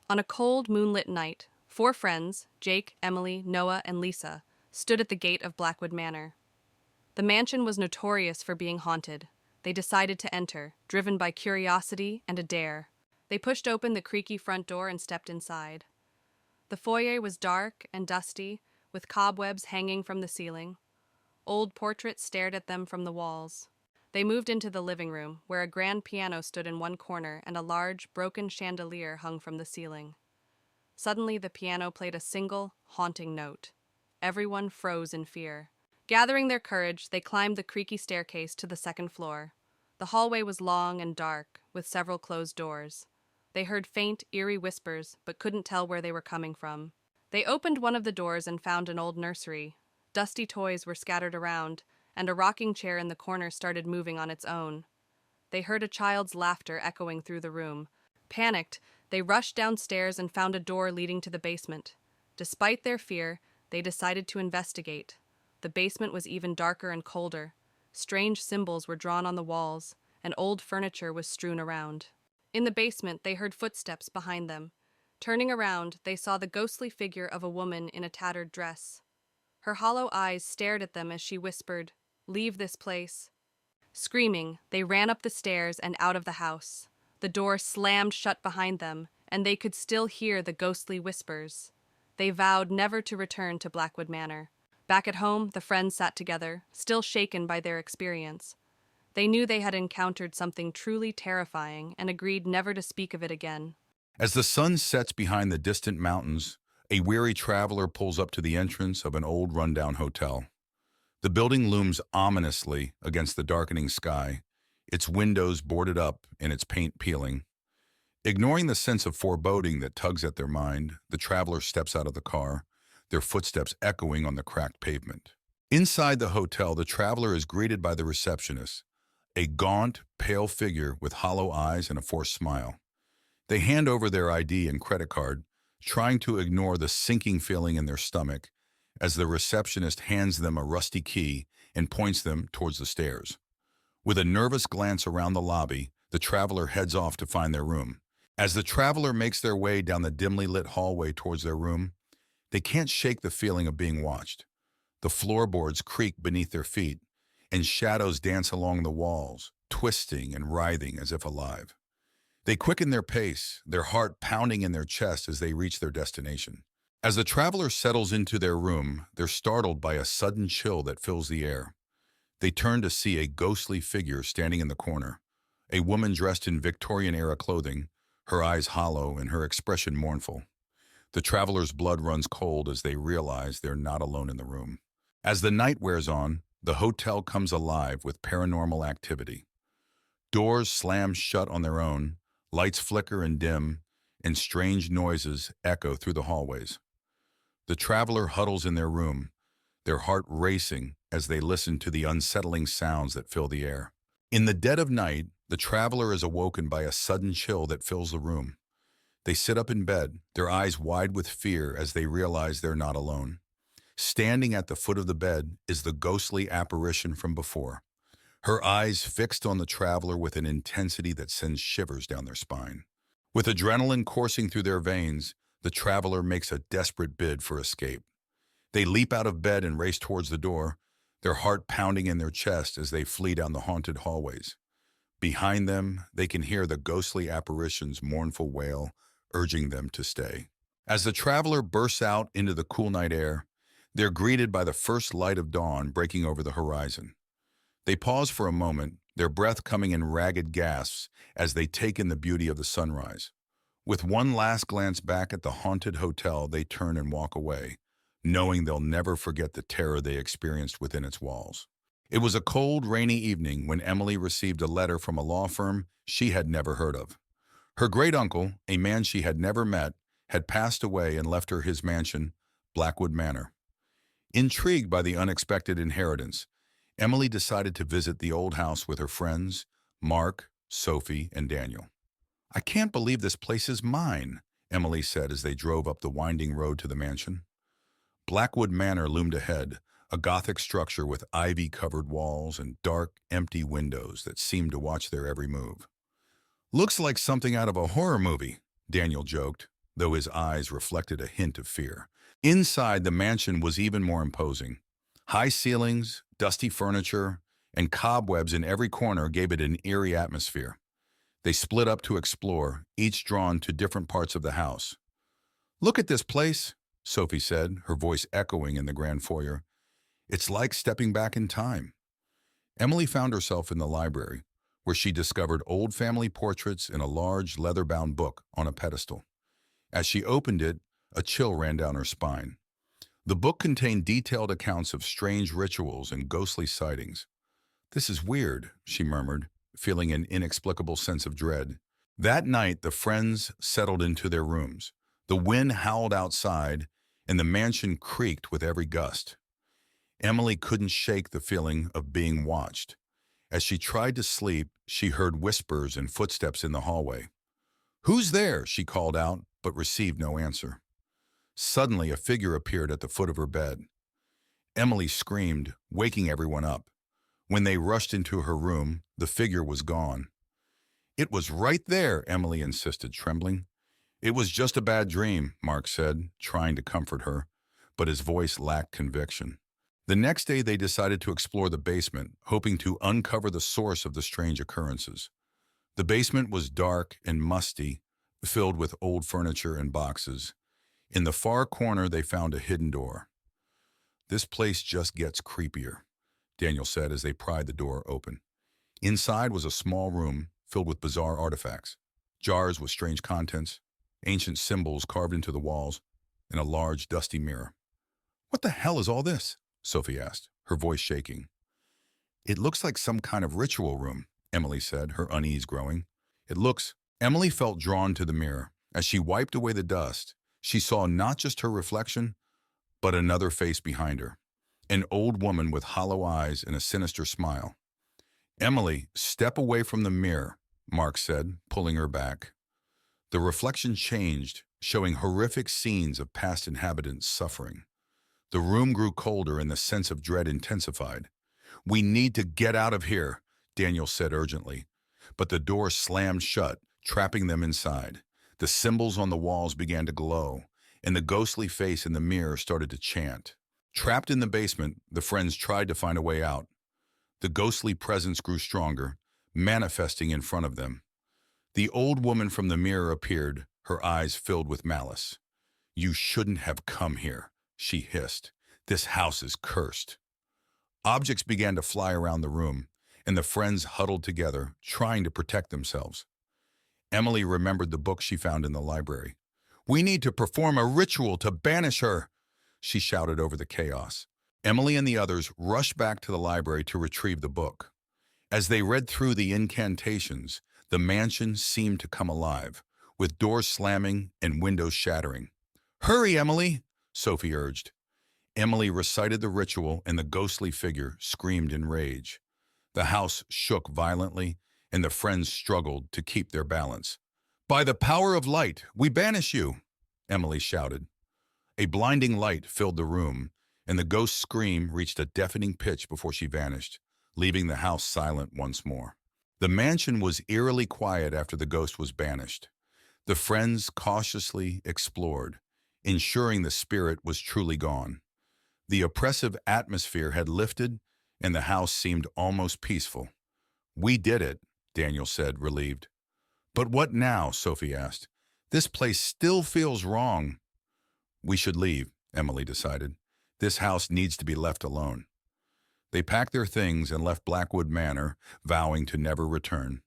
On a cold, moonlit night, four friends, Jake, Emily, Noah, and Lisa, stood at the gate of Blackwood Manor. The mansion was notorious for being haunted. They decided to enter, driven by curiosity and a dare. They pushed open the creaky front door and stepped inside. The foyer was dark and dusty, with cobwebs hanging from the ceiling. Old portraits stared at them from the walls. They moved into the living room, where a grand piano stood in one corner and a large, broken chandelier hung from the ceiling. Suddenly, the piano played a single, haunting note. Everyone froze in fear. Gathering their courage, they climbed the creaky staircase to the second floor. The hallway was long and dark, with several closed doors. They heard faint, eerie whispers, but couldn't tell where they were coming from. They opened one of the doors and found an old nursery. Dusty toys were scattered around, and a rocking chair in the corner started moving on its own. They heard a child's laughter echoing through the room. Panicked, they rushed downstairs and found a door leading to the basement. Despite their fear, they decided to investigate. The basement was even darker and colder. Strange symbols were drawn on the walls, and old furniture was strewn around. In the basement, they heard footsteps behind them. Turning around, they saw the ghostly figure of a woman in a tattered dress. Her hollow eyes stared at them as she whispered, "Leave this place." Screaming, they ran up the stairs and out of the house. The door slammed shut behind them, and they could still hear the ghostly whispers. They vowed never to return to Blackwood Manor. Back at home, the friends sat together, still shaken by their experience. They knew they had encountered something truly terrifying and agreed never to speak of it again. As the sun sets behind the distant mountains, a weary traveler pulls up to the entrance of an old rundown hotel. The building looms ominously against the darkening sky, its windows boarded up and its paint peeling. Ignoring the sense of foreboding that tugs at their mind, the traveler steps out of the car, their footsteps echoing on the cracked pavement. Inside the hotel, the traveler is greeted by the receptionist, a gaunt, pale figure with hollow eyes and a forced smile. They hand over their ID and credit card, trying to ignore the sinking feeling in their stomach as the receptionist hands them a rusty key and points them towards the stairs. With a nervous glance around the lobby, the traveler heads off to find their room. As the traveler makes their way down the dimly lit hallway towards their room, they can't shake the feeling of being watched. The floorboards creak beneath their feet, and shadows dance along the walls, twisting and writhing as if alive. They quicken their pace, their heart pounding in their chest as they reach their destination. As the traveler settles into their room, they're startled by a sudden chill that fills the air. They turn to see a ghostly figure standing in the corner, a woman dressed in Victorian-era clothing, her eyes hollow and her expression mournful. The traveler's blood runs cold as they realize they're not alone in the room. As the night wears on, the hotel comes alive with paranormal activity. Doors slam shut on their own, lights flicker and dim, and strange noises echo through the hallways. The traveler huddles in their room, their heart racing as they listen to the unsettling sounds that fill the air. In the dead of night, the traveler is awoken by a sudden chill that fills the room. They sit up in bed, their eyes wide with fear as they realize they're not alone. Standing at the foot of the bed is the ghostly apparition from before, her eyes fixed on the traveler with an intensity that sends shivers down their spine. With adrenaline coursing through their veins, the traveler makes a desperate bid for escape. They leap out of bed and race towards the door, their heart pounding in their chest as they flee down the haunted hallways. Behind them, they can hear the ghostly apparition's mournful wail, urging them to stay. As the traveler bursts out into the cool night air, they're greeted by the first light of dawn breaking over the horizon. They pause for a moment, their breath coming in ragged gasps as they take in the beauty of the sunrise. With one last glance back at the haunted hotel, they turn and walk away, knowing they'll never forget the terror they experienced within its walls. It was a cold, rainy evening when Emily received a letter from a law firm she had never heard of. Her great-uncle, a man she had never met, had passed away and left her his mansion, Blackwood Manor. Intrigued by the unexpected inheritance, Emily decided to visit the old house with her friends, Mark, Sophie, and Daniel. "I can't believe this place is mine," Emily said as they drove up the winding road to the mansion. Blackwood Manor loomed ahead, a Gothic structure with ivy-covered walls and dark, empty windows that seemed to watch their every move. "Looks like something out of a horror movie," Daniel joked. though his eyes reflected a hint of fear. Inside, the mansion was even more imposing. High ceilings, dusty furniture, and cobwebs in every corner gave it an eerie atmosphere. They split up to explore, each drawn to different parts of the house. "Look at this place," Sophie said, her voice echoing in the grand foyer. "It's like stepping back in time." Emily found herself in the library, where she discovered old family portraits in a large leather-bound book on a pedestal. As she opened it, a chill ran down her spine. The book contained detailed accounts of strange rituals and ghostly sightings. "This is weird," she murmured, feeling an inexplicable sense of dread. That night, the friends settled into their rooms. The wind howled outside, and the mansion creaked with every gust. Emily couldn't shake the feeling of being watched. As she tried to sleep, she heard whispers and footsteps in the hallway. "Who's there?" she called out, but received no answer. Suddenly, a figure appeared at the foot of her bed. Emily screamed, waking everyone up. When they rushed into her room, the figure was gone. "It was right there," Emily insisted, trembling. "It was just a bad dream," Mark said, trying to comfort her, but his voice lacked conviction. The next day, they decided to explore the basement, hoping to uncover the source of the strange occurrences. The basement was dark and musty, filled with old furniture and boxes. In the far corner, they found a hidden door. "This place just gets creepier," Daniel said as they pried the door open. Inside was a small room filled with bizarre artifacts, jars with strange contents, ancient symbols carved into the walls, and a large, dusty mirror. "What the hell is all this?" Sophie asked, her voice shaking. "It looks like some kind of ritual room," Emily said, her unease growing. Emily felt drawn to the mirror. As she wiped away the dust, she saw not just her reflection, but another face behind her. An old woman with hollow eyes and a sinister smile. "Emily, step away from the mirror," Mark said, pulling her back. The reflection changed, showing horrific scenes of past inhabitants suffering. The room grew colder and the sense of dread intensified. "We need to get out of here," Daniel said urgently. But the door slammed shut, trapping them inside. The symbols on the walls began to glow, and the ghostly face in the mirror started to chant. Trapped in the basement, the friends tried to find a way out. The ghostly presence grew stronger, manifesting in front of them. The old woman from the mirror appeared, her eyes filled with malice. "You shouldn't have come here," she hissed. "This house is cursed." Objects began to fly around the room, and the friends huddled together, trying to protect themselves. Emily remembered the book she found in the library. "We need to perform a ritual to banish her," she shouted over the chaos. Emily and the others rushed back to the library to retrieve the book. As they read through the incantations, the mansion seemed to come alive, with doors slamming and windows shattering. "Hurry, Emily," Sophie urged. Emily recited the ritual, and the ghostly figure screamed in rage. The house shook violently, and the friends struggled to keep their balance. "By the power of light, we banish you," Emily shouted. A blinding light filled the room, and the ghost's scream reached a deafening pitch before she vanished, leaving the house silent once more. The mansion was eerily quiet after the ghost was banished. The friends cautiously explored, ensuring the spirit was truly gone. The oppressive atmosphere had lifted, and the house seemed almost peaceful. "We did it," Daniel said, relieved. "But what now?" Sophie asked. "This place still feels wrong." "We should leave," Emily decided. "This house needs to be left alone." They packed their things and left Blackwood Manor, vowing to never return.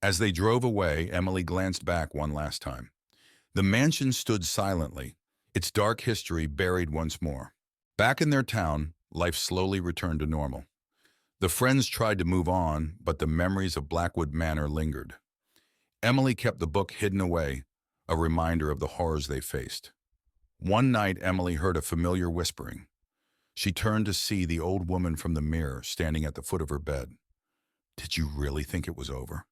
As they drove away, Emily glanced back one last time. The mansion stood silently, its dark history buried once more. Back in their town, life slowly returned to normal. The friends tried to move on, but the memories of Blackwood Manor lingered. Emily kept the book hidden away, a reminder of the horrors they faced. One night, Emily heard a familiar whispering. She turned to see the old woman from the mirror standing at the foot of her bed. "Did you really think it was over?"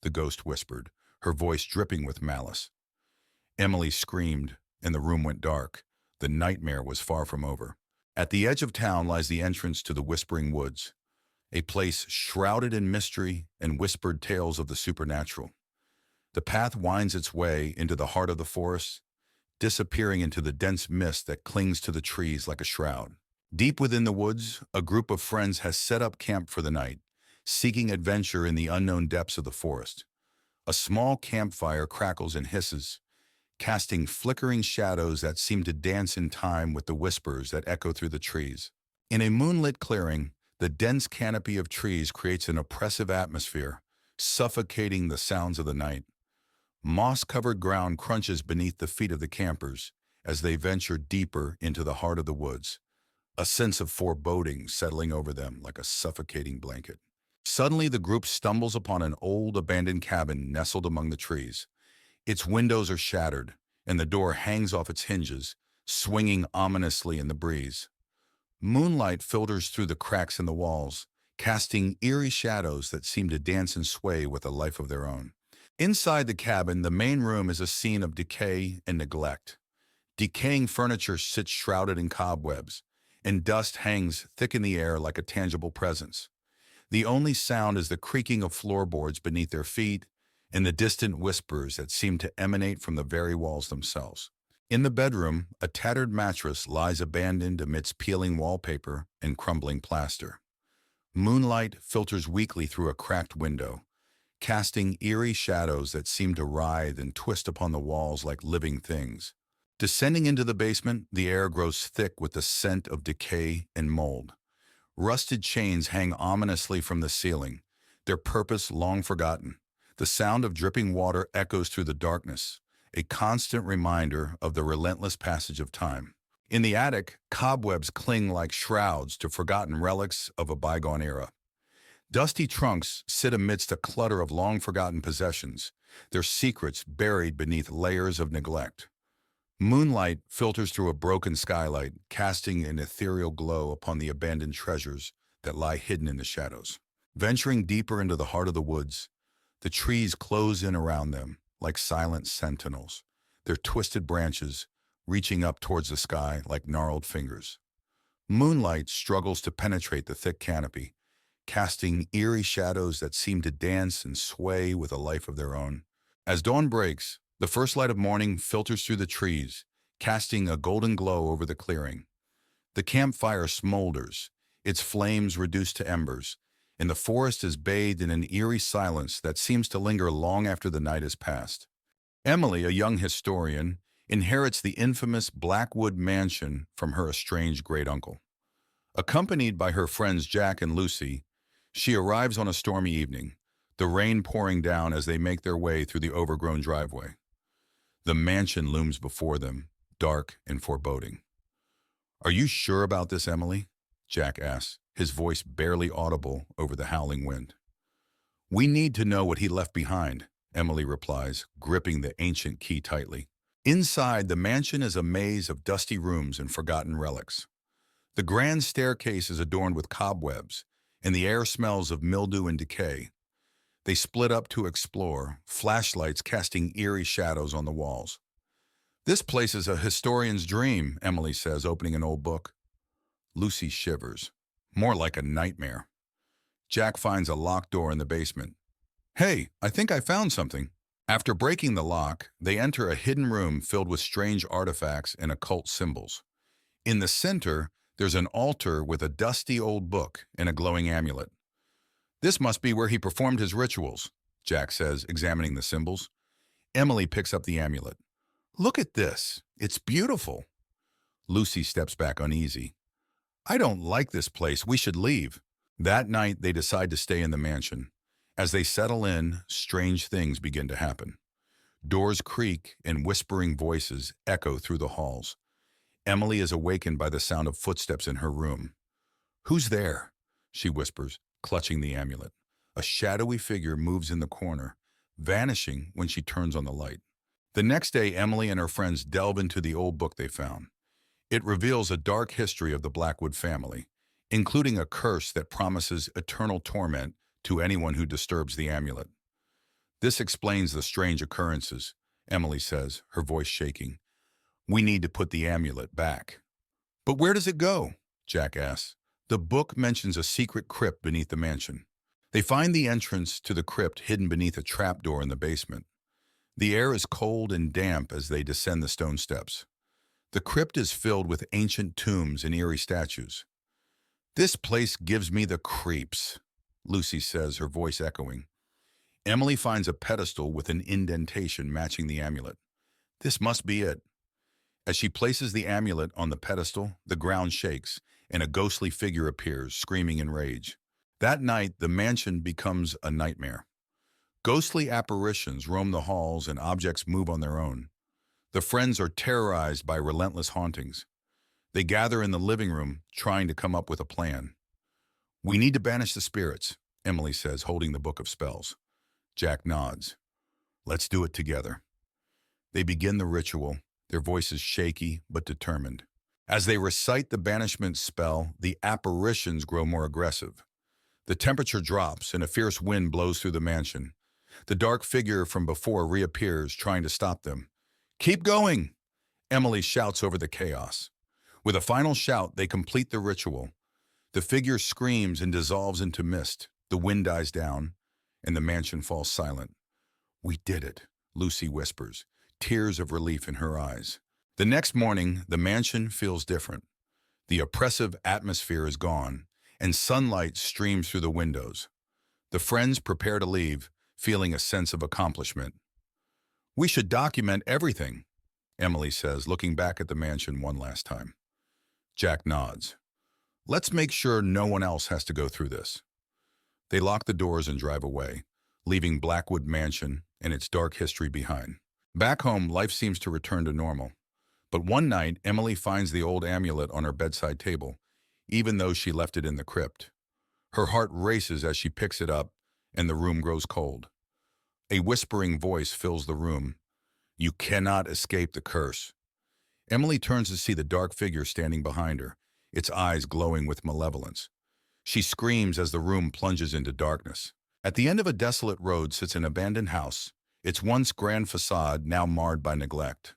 the ghost whispered, her voice dripping with malice. Emily screamed, and the room went dark. The nightmare was far from over. At the edge of town lies the entrance to the Whispering Woods, a place shrouded in mystery and whispered tales of the supernatural. The path winds its way into the heart of the forest, disappearing into the dense mist that clings to the trees like a shroud. Deep within the woods, a group of friends has set up camp for the night, seeking adventure in the unknown depths of the forest. A small campfire crackles and hisses, casting flickering shadows that seem to dance in time with the whispers that echo through the trees. In a moonlit clearing, the dense canopy of trees creates an oppressive atmosphere, suffocating the sounds of the night. Moss-covered ground crunches beneath the feet of the campers as they venture deeper into the heart of the woods, a sense of foreboding settling over them like a suffocating blanket. Suddenly, the group stumbles upon an old abandoned cabin nestled among the trees. Its windows are shattered, and the door hangs off its hinges, swinging ominously in the breeze. Moonlight filters through the cracks in the walls, casting eerie shadows that seem to dance and sway with a life of their own. Inside the cabin, the main room is a scene of decay and neglect. Decaying furniture sits shrouded in cobwebs, and dust hangs thick in the air like a tangible presence. The only sound is the creaking of floorboards beneath their feet and the distant whispers that seem to emanate from the very walls themselves. In the bedroom, a tattered mattress lies abandoned amidst peeling wallpaper and crumbling plaster. Moonlight filters weakly through a cracked window, casting eerie shadows that seem to writhe and twist upon the walls like living things. Descending into the basement, the air grows thick with the scent of decay and mold. Rusted chains hang ominously from the ceiling, their purpose long forgotten. The sound of dripping water echoes through the darkness, a constant reminder of the relentless passage of time. In the attic, cobwebs cling like shrouds to forgotten relics of a bygone era. Dusty trunks sit amidst a clutter of long-forgotten possessions, their secrets buried beneath layers of neglect. Moonlight filters through a broken skylight, casting an ethereal glow upon the abandoned treasures that lie hidden in the shadows. Venturing deeper into the heart of the woods, the trees close in around them like silent sentinels, their twisted branches reaching up towards the sky like gnarled fingers. Moonlight struggles to penetrate the thick canopy, casting eerie shadows that seem to dance and sway with a life of their own. As dawn breaks, the first light of morning filters through the trees, casting a golden glow over the clearing. The campfire smolders, its flames reduced to embers, and the forest is bathed in an eerie silence that seems to linger long after the night has passed. Emily, a young historian, inherits the infamous Blackwood Mansion from her estranged great-uncle. Accompanied by her friends Jack and Lucy, she arrives on a stormy evening, the rain pouring down as they make their way through the overgrown driveway. The mansion looms before them, dark and foreboding. "Are you sure about this, Emily?" Jack asks, his voice barely audible over the howling wind. "We need to know what he left behind," Emily replies, gripping the ancient key tightly. Inside, the mansion is a maze of dusty rooms and forgotten relics. The grand staircase is adorned with cobwebs, and the air smells of mildew and decay. They split up to explore, flashlights casting eerie shadows on the walls. "This place is a historian's dream," Emily says, opening an old book. Lucy shivers. "More like a nightmare." Jack finds a locked door in the basement. "Hey, I think I found something." After breaking the lock, they enter a hidden room filled with strange artifacts and occult symbols. In the center, there's an altar with a dusty old book and a glowing amulet. "This must be where he performed his rituals," Jack says, examining the symbols. Emily picks up the amulet. "Look at this. It's beautiful." Lucy steps back uneasy. "I don't like this place. We should leave." That night, they decide to stay in the mansion. As they settle in, strange things begin to happen. Doors creak and whispering voices echo through the halls. Emily is awakened by the sound of footsteps in her room. "Who's there?" she whispers, clutching the amulet. A shadowy figure moves in the corner, vanishing when she turns on the light. The next day, Emily and her friends delve into the old book they found. It reveals a dark history of the Blackwood family, including a curse that promises eternal torment to anyone who disturbs the amulet. "This explains the strange occurrences," Emily says, her voice shaking. "We need to put the amulet back." "But where does it go?" Jack asks. The book mentions a secret crypt beneath the mansion. They find the entrance to the crypt hidden beneath a trapdoor in the basement. The air is cold and damp as they descend the stone steps. The crypt is filled with ancient tombs and eerie statues. "This place gives me the creeps," Lucy says, her voice echoing. Emily finds a pedestal with an indentation matching the amulet. "This must be it." As she places the amulet on the pedestal, the ground shakes, and a ghostly figure appears, screaming in rage. That night, the mansion becomes a nightmare. Ghostly apparitions roam the halls and objects move on their own. The friends are terrorized by relentless hauntings. They gather in the living room, trying to come up with a plan. "We need to banish the spirits," Emily says, holding the book of spells. Jack nods. "Let's do it together." They begin the ritual, their voices shaky but determined. As they recite the banishment spell, the apparitions grow more aggressive. The temperature drops and a fierce wind blows through the mansion. The dark figure from before reappears, trying to stop them. "Keep going!" Emily shouts over the chaos. With a final shout, they complete the ritual. The figure screams and dissolves into mist. The wind dies down, and the mansion falls silent. "We did it," Lucy whispers, tears of relief in her eyes. The next morning, the mansion feels different. The oppressive atmosphere is gone, and sunlight streams through the windows. The friends prepare to leave, feeling a sense of accomplishment. "We should document everything," Emily says, looking back at the mansion one last time. Jack nods. "Let's make sure no one else has to go through this." They lock the doors and drive away, leaving Blackwood Mansion and its dark history behind. Back home, life seems to return to normal. But one night, Emily finds the old amulet on her bedside table, even though she left it in the crypt. Her heart races as she picks it up, and the room grows cold. A whispering voice fills the room. "You cannot escape the curse." Emily turns to see the dark figure standing behind her, its eyes glowing with malevolence. She screams as the room plunges into darkness. At the end of a desolate road sits an abandoned house, its once grand facade now marred by neglect.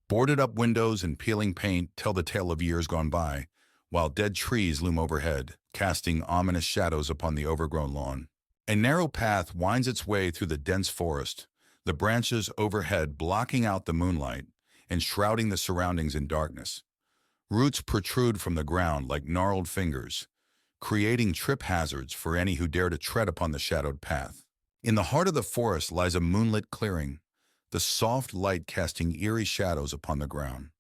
Boarded-up windows and peeling paint tell the tale of years gone by, while dead trees loom overhead, casting ominous shadows upon the overgrown lawn. A narrow path winds its way through the dense forest, the branches overhead blocking out the moonlight and shrouding the surroundings in darkness. Roots protrude from the ground like gnarled fingers, creating trip hazards for any who dare to tread upon the shadowed path. In the heart of the forest lies a moonlit clearing, the soft light casting eerie shadows upon the ground.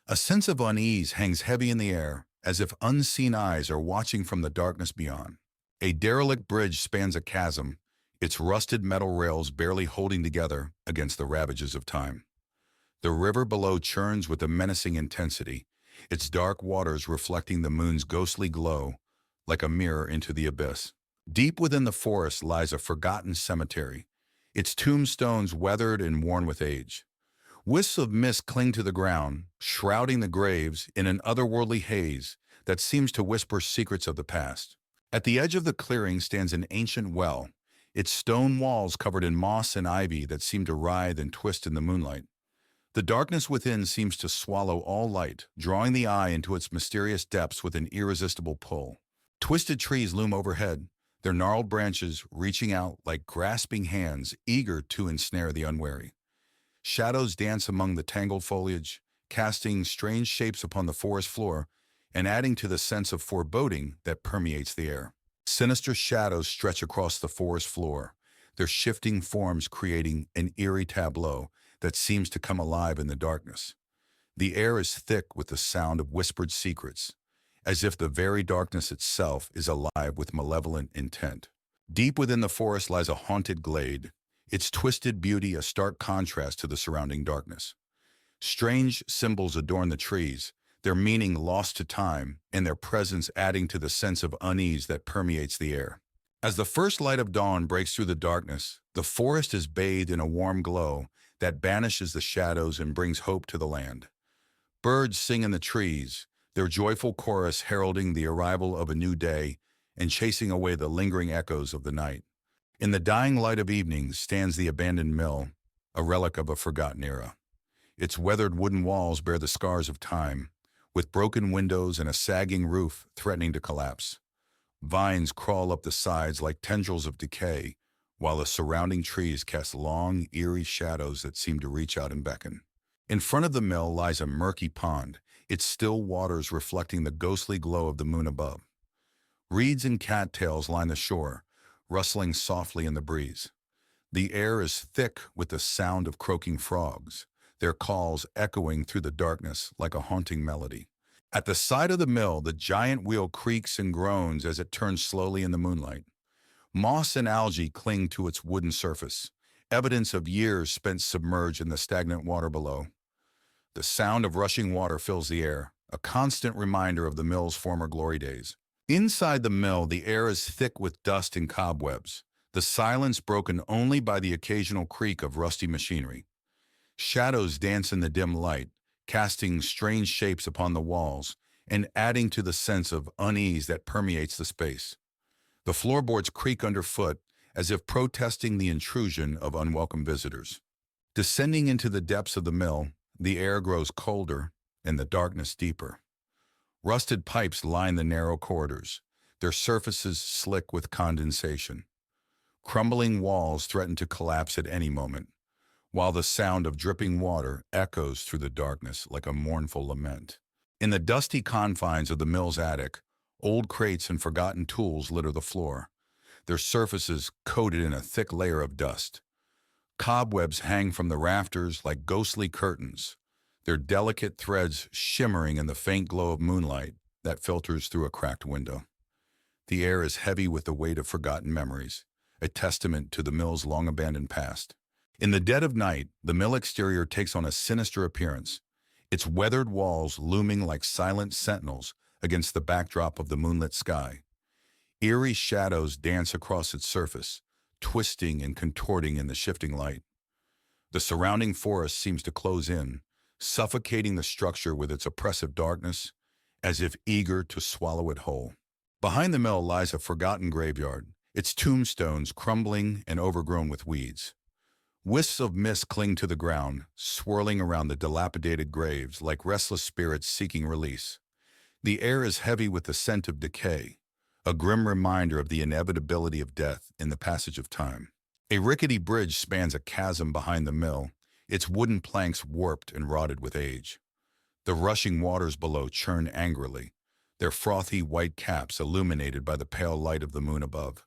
A sense of unease hangs heavy in the air, as if unseen eyes are watching from the darkness beyond. A derelict bridge spans a chasm, its rusted metal rails barely holding together against the ravages of time. The river below churns with a menacing intensity, its dark waters reflecting the moon's ghostly glow like a mirror into the abyss. Deep within the forest lies a forgotten cemetery, its tombstones weathered and worn with age. Wisps of mist cling to the ground, shrouding the graves in an otherworldly haze that seems to whisper secrets of the past. At the edge of the clearing stands an ancient well, its stone walls covered in moss and ivy that seem to writhe and twist in the moonlight. The darkness within seems to swallow all light, drawing the eye into its mysterious depths with an irresistible pull. Twisted trees loom overhead, their gnarled branches reaching out like grasping hands eager to ensnare the unwary. Shadows dance among the tangled foliage, casting strange shapes upon the forest floor and adding to the sense of foreboding that permeates the air. Sinister shadows stretch across the forest floor, their shifting forms creating an eerie tableau that seems to come alive in the darkness. The air is thick with the sound of whispered secrets, as if the very darkness itself is alive with malevolent intent. Deep within the forest lies a haunted glade, its twisted beauty a stark contrast to the surrounding darkness. Strange symbols adorn the trees, their meaning lost to time and their presence adding to the sense of unease that permeates the air. As the first light of dawn breaks through the darkness, the forest is bathed in a warm glow that banishes the shadows and brings hope to the land. Birds sing in the trees, their joyful chorus heralding the arrival of a new day and chasing away the lingering echoes of the night. In the dying light of evening stands the abandoned mill, a relic of a forgotten era. Its weathered wooden walls bear the scars of time, with broken windows and a sagging roof threatening to collapse. Vines crawl up the sides like tendrils of decay, while the surrounding trees cast long, eerie shadows that seem to reach out and beckon. In front of the mill lies a murky pond, its still waters reflecting the ghostly glow of the moon above. Reeds and cattails line the shore, rustling softly in the breeze. The air is thick with the sound of croaking frogs, their calls echoing through the darkness like a haunting melody. At the side of the mill, the giant wheel creaks and groans as it turns slowly in the moonlight. Moss and algae cling to its wooden surface, evidence of years spent submerged in the stagnant water below. The sound of rushing water fills the air, a constant reminder of the mill's former glory days. Inside the mill, the air is thick with dust and cobwebs, the silence broken only by the occasional creak of rusty machinery. Shadows dance in the dim light, casting strange shapes upon the walls and adding to the sense of unease that permeates the space. The floorboards creak underfoot as if protesting the intrusion of unwelcome visitors. Descending into the depths of the mill, the air grows colder and the darkness deeper. Rusted pipes line the narrow corridors, their surfaces slick with condensation. Crumbling walls threaten to collapse at any moment, while the sound of dripping water echoes through the darkness like a mournful lament. In the dusty confines of the mill's attic, old crates and forgotten tools litter the floor, their surfaces coated in a thick layer of dust. Cobwebs hang from the rafters like ghostly curtains, their delicate threads shimmering in the faint glow of moonlight that filters through a cracked window. The air is heavy with the weight of forgotten memories, a testament to the mill's long-abandoned past. In the dead of night, the mill exterior takes on a sinister appearance, its weathered walls looming like silent sentinels against the backdrop of the moonlit sky. Eerie shadows dance across its surface, twisting and contorting in the shifting light. The surrounding forest seems to close in, suffocating the structure with its oppressive darkness, as if eager to swallow it whole. Behind the mill lies a forgotten graveyard, its tombstones crumbling and overgrown with weeds. Wisps of mist cling to the ground, swirling around the dilapidated graves like restless spirits seeking release. The air is heavy with the scent of decay, a grim reminder of the inevitability of death in the passage of time. A rickety bridge spans a chasm behind the mill, its wooden planks warped and rotted with age. The rushing waters below churn angrily, their frothy white caps illuminated by the pale light of the moon above.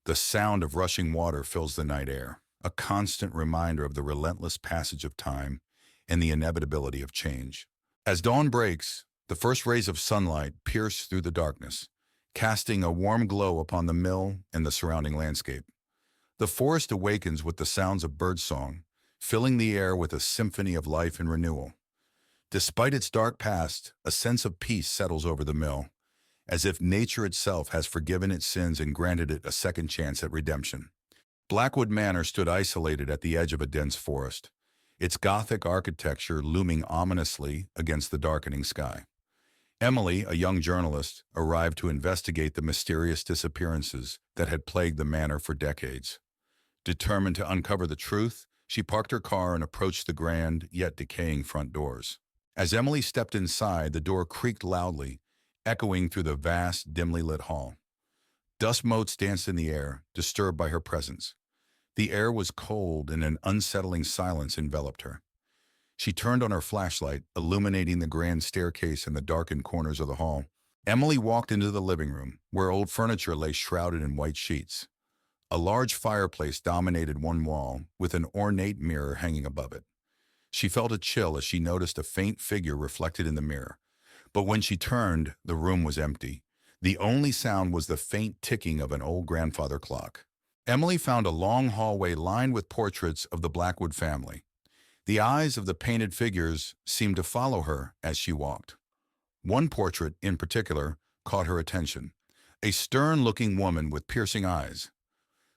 The sound of rushing water fills the night air, a constant reminder of the relentless passage of time and the inevitability of change. As dawn breaks, the first rays of sunlight pierce through the darkness, casting a warm glow upon the mill and the surrounding landscape. The forest awakens with the sounds of birdsong, filling the air with a symphony of life and renewal. Despite its dark past, a sense of peace settles over the mill, as if nature itself has forgiven its sins and granted it a second chance at redemption. Blackwood Manor stood isolated at the edge of a dense forest, its Gothic architecture looming ominously against the darkening sky. Emily, a young journalist, arrived to investigate the mysterious disappearances that had plagued the manor for decades. Determined to uncover the truth, she parked her car and approached the grand, yet decaying front doors. As Emily stepped inside, the door creaked loudly, echoing through the vast, dimly lit hall. Dust motes danced in the air, disturbed by her presence. The air was cold and an unsettling silence enveloped her. She turned on her flashlight, illuminating the grand staircase and the darkened corners of the hall. Emily walked into the living room, where old furniture lay shrouded in white sheets. A large fireplace dominated one wall, with an ornate mirror hanging above it. She felt a chill as she noticed a faint figure reflected in the mirror. But when she turned, the room was empty. The only sound was the faint ticking of an old grandfather clock. Emily found a long hallway lined with portraits of the Blackwood family. The eyes of the painted figures seemed to follow her as she walked. One portrait, in particular, caught her attention. A stern-looking woman with piercing eyes.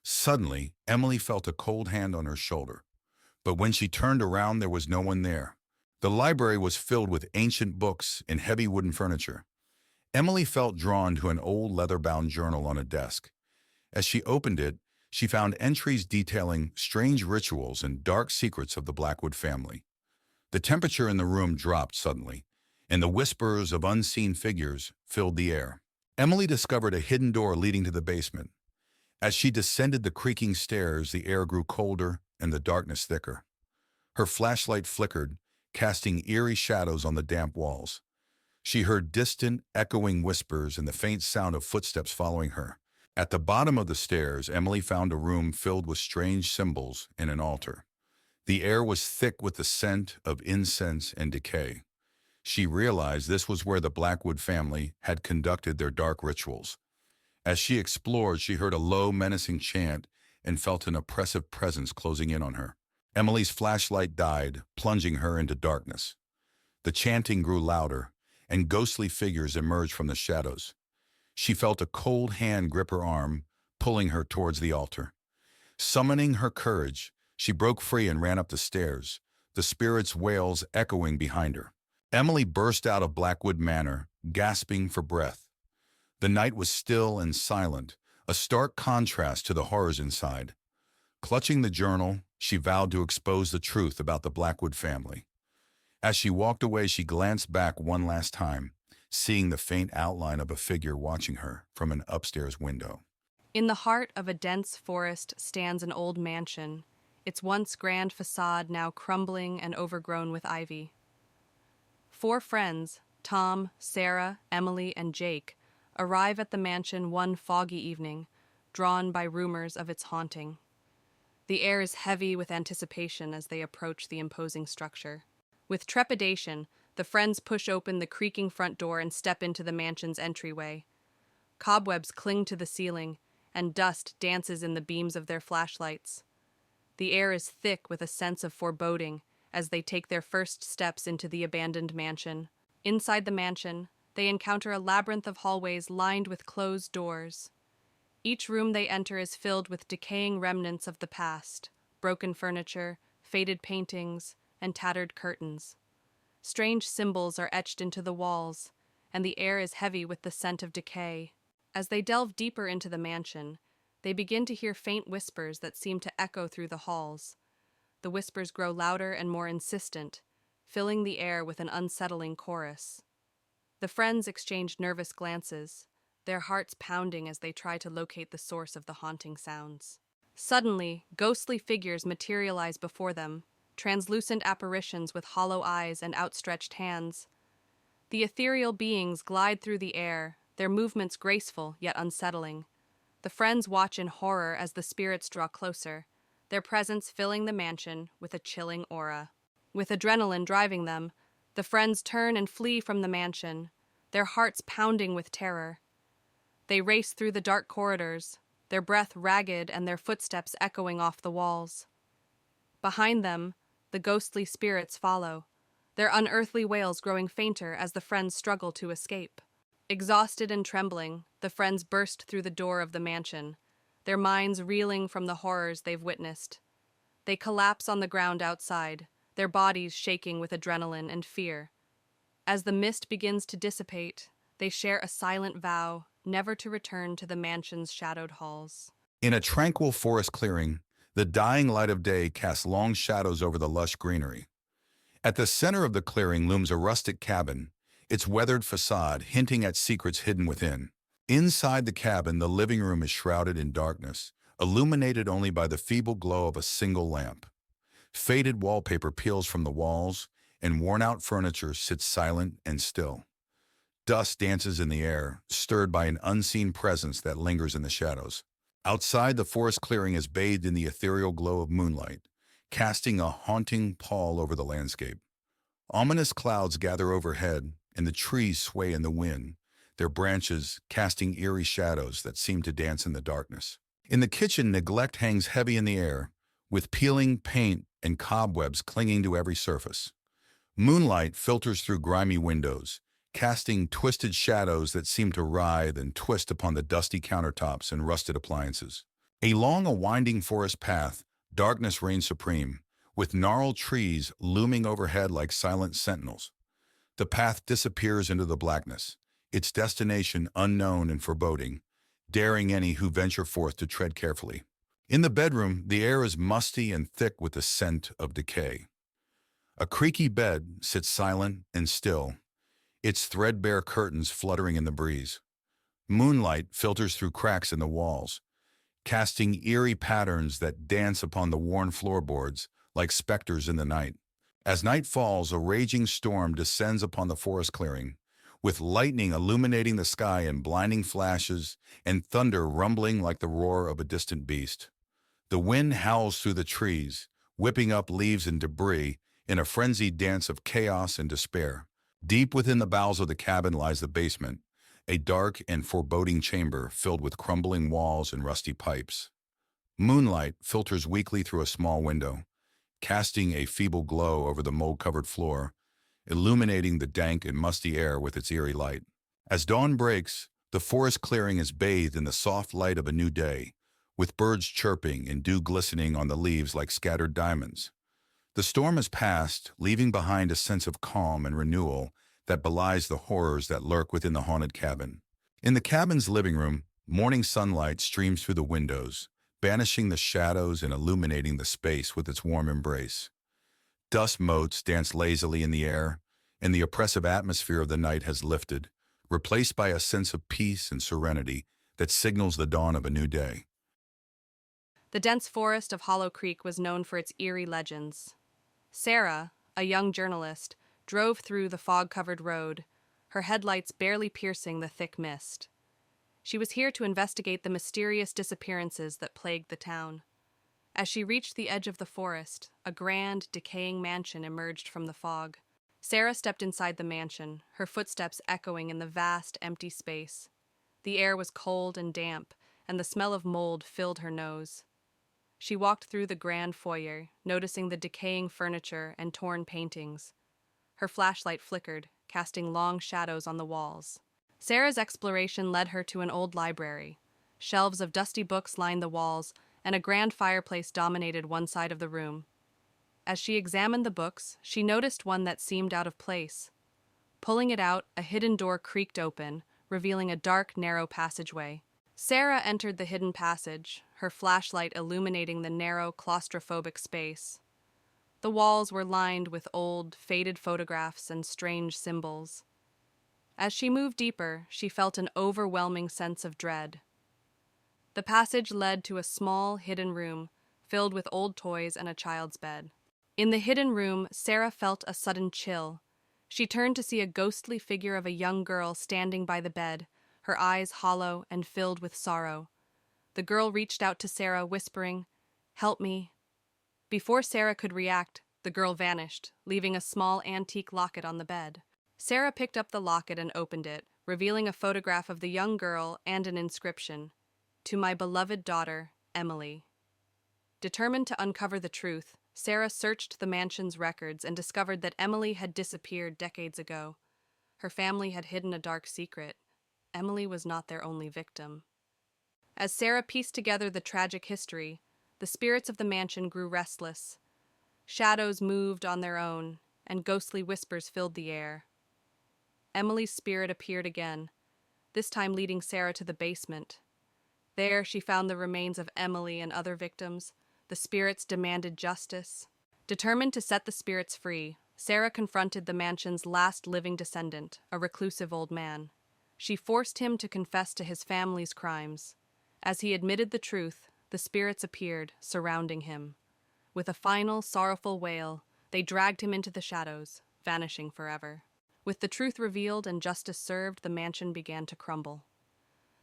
Suddenly, Emily felt a cold hand on her shoulder. But when she turned around, there was no one there. The library was filled with ancient books and heavy wooden furniture. Emily felt drawn to an old leather-bound journal on a desk. As she opened it, she found entries detailing strange rituals and dark secrets of the Blackwood family. The temperature in the room dropped suddenly, and the whispers of unseen figures filled the air. Emily discovered a hidden door leading to the basement. As she descended the creaking stairs, the air grew colder and the darkness thicker. Her flashlight flickered, casting eerie shadows on the damp walls. She heard distant, echoing whispers and the faint sound of footsteps following her. At the bottom of the stairs, Emily found a room filled with strange symbols and an altar. The air was thick with the scent of incense and decay. She realized this was where the Blackwood family had conducted their dark rituals. As she explored, she heard a low, menacing chant and felt an oppressive presence closing in on her. Emily's flashlight died, plunging her into darkness. The chanting grew louder, and ghostly figures emerged from the shadows. She felt a cold hand grip her arm, pulling her towards the altar. Summoning her courage, she broke free and ran up the stairs, the spirit's wails echoing behind her. Emily burst out of Blackwood Manor, gasping for breath. The night was still and silent, a stark contrast to the horrors inside. Clutching the journal, she vowed to expose the truth about the Blackwood family. As she walked away, she glanced back one last time, seeing the faint outline of a figure watching her from an upstairs window. In the heart of a dense forest stands an old mansion, its once grand facade now crumbling and overgrown with ivy. 4 friends, Tom, Sarah, Emily, and Jake, arrive at the mansion one foggy evening, drawn by rumors of its haunting. The air is heavy with anticipation as they approach the imposing structure. With trepidation, the friends push open the creaking front door and step into the mansion's entryway. Cobwebs cling to the ceiling, and dust dances in the beams of their flashlights. The air is thick with a sense of foreboding as they take their first steps into the abandoned mansion. Inside the mansion, they encounter a labyrinth of hallways lined with closed doors. Each room they enter is filled with decaying remnants of the past, broken furniture, faded paintings, and tattered curtains. Strange symbols are etched into the walls, and the air is heavy with the scent of decay. As they delve deeper into the mansion, they begin to hear faint whispers that seem to echo through the halls. The whispers grow louder and more insistent, filling the air with an unsettling chorus. The friends exchange nervous glances, their hearts pounding as they try to locate the source of the haunting sounds. Suddenly, ghostly figures materialize before them, translucent apparitions with hollow eyes and outstretched hands. The ethereal beings glide through the air, their movements graceful yet unsettling. The friends watch in horror as the spirits draw closer, their presence filling the mansion with a chilling aura. With adrenaline driving them, the friends turn and flee from the mansion, their hearts pounding with terror. They race through the dark corridors, their breath ragged and their footsteps echoing off the walls. Behind them, the ghostly spirits follow, their unearthly wails growing fainter as the friends struggle to escape. Exhausted and trembling, the friends burst through the door of the mansion, their minds reeling from the horrors they've witnessed. They collapse on the ground outside, their bodies shaking with adrenaline and fear. As the mist begins to dissipate, they share a silent vow never to return to the mansion's shadowed halls. In a tranquil forest clearing, the dying light of day casts long shadows over the lush greenery. At the center of the clearing looms a rustic cabin, its weathered facade hinting at secrets hidden within. Inside the cabin, the living room is shrouded in darkness, illuminated only by the feeble glow of a single lamp. Faded wallpaper peels from the walls, and worn-out furniture sits silent and still. Dust dances in the air, stirred by an unseen presence that lingers in the shadows. Outside, the forest clearing is bathed in the ethereal glow of moonlight, casting a haunting pall over the landscape. Ominous clouds gather overhead, and the trees sway in the wind, their branches casting eerie shadows that seem to dance in the darkness. In the kitchen, neglect hangs heavy in the air, with peeling paint and cobwebs clinging to every surface. Moonlight filters through grimy windows, casting twisted shadows that seem to writhe and twist upon the dusty countertops and rusted appliances. Along a winding forest path, darkness reigns supreme, with gnarled trees looming overhead like silent sentinels. The path disappears into the blackness, its destination unknown and foreboding, daring any who venture forth to tread carefully. In the bedroom, the air is musty and thick with the scent of decay. A creaky bed sits silent and still, its threadbare curtains fluttering in the breeze. Moonlight filters through cracks in the walls, casting eerie patterns that dance upon the worn floorboards like specters in the night. As night falls, a raging storm descends upon the forest clearing, with lightning illuminating the sky in blinding flashes and thunder rumbling like the roar of a distant beast. The wind howls through the trees, whipping up leaves and debris in a frenzied dance of chaos and despair. Deep within the bowels of the cabin lies the basement, a dark and foreboding chamber filled with crumbling walls and rusty pipes. Moonlight filters weakly through a small window, casting a feeble glow over the mold-covered floor, illuminating the dank and musty air with its eerie light. As dawn breaks, the forest clearing is bathed in the soft light of a new day, with birds chirping and dew glistening on the leaves like scattered diamonds. The storm has passed, leaving behind a sense of calm and renewal that belies the horrors that lurk within the haunted cabin. In the cabin's living room, morning sunlight streams through the windows, banishing the shadows and illuminating the space with its warm embrace. Dust motes dance lazily in the air, and the oppressive atmosphere of the night has lifted, replaced by a sense of peace and serenity that signals the dawn of a new day. The dense forest of Hollow Creek was known for its eerie legends. Sarah, a young journalist, drove through the fog-covered road, her headlights barely piercing the thick mist. She was here to investigate the mysterious disappearances that plagued the town. As she reached the edge of the forest, a grand, decaying mansion emerged from the fog. Sarah stepped inside the mansion, her footsteps echoing in the vast, empty space. The air was cold and damp, and the smell of mold filled her nose. She walked through the grand foyer, noticing the decaying furniture and torn paintings. Her flashlight flickered, casting long shadows on the walls. Sarah's exploration led her to an old library. Shelves of dusty books lined the walls, and a grand fireplace dominated one side of the room. As she examined the books, she noticed one that seemed out of place. Pulling it out, a hidden door creaked open, revealing a dark, narrow passageway. Sarah entered the hidden passage, her flashlight illuminating the narrow, claustrophobic space. The walls were lined with old, faded photographs and strange symbols. As she moved deeper, she felt an overwhelming sense of dread. The passage led to a small, hidden room, filled with old toys and a child's bed. In the hidden room, Sarah felt a sudden chill. She turned to see a ghostly figure of a young girl standing by the bed, her eyes hollow and filled with sorrow. The girl reached out to Sarah, whispering, "Help me." Before Sarah could react, the girl vanished, leaving a small antique locket on the bed. Sarah picked up the locket and opened it, revealing a photograph of the young girl and an inscription, "To my beloved daughter, Emily." Determined to uncover the truth, Sarah searched the mansion's records and discovered that Emily had disappeared decades ago. Her family had hidden a dark secret. Emily was not their only victim. As Sarah pieced together the tragic history, the spirits of the mansion grew restless. Shadows moved on their own, and ghostly whispers filled the air. Emily's spirit appeared again, this time leading Sarah to the basement. There she found the remains of Emily and other victims. The spirits demanded justice. Determined to set the spirits free, Sarah confronted the mansion's last living descendant, a reclusive old man. She forced him to confess to his family's crimes. As he admitted the truth, the spirits appeared, surrounding him. With a final, sorrowful wail, they dragged him into the shadows, vanishing forever. With the truth revealed and justice served, the mansion began to crumble.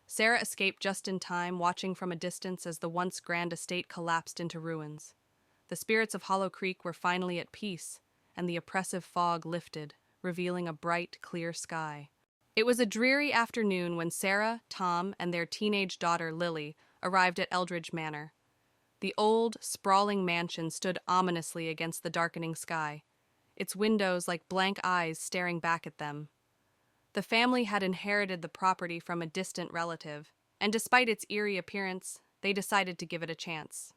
Sarah escaped just in time, watching from a distance as the once grand estate collapsed into ruins. The spirits of Hollow Creek were finally at peace, and the oppressive fog lifted, revealing a bright, clear sky. It was a dreary afternoon when Sarah, Tom, and their teenage daughter, Lily, arrived at Eldridge Manor. The old, sprawling mansion stood ominously against the darkening sky, its windows like blank eyes staring back at them. The family had inherited the property from a distant relative, and despite its eerie appearance, they decided to give it a chance.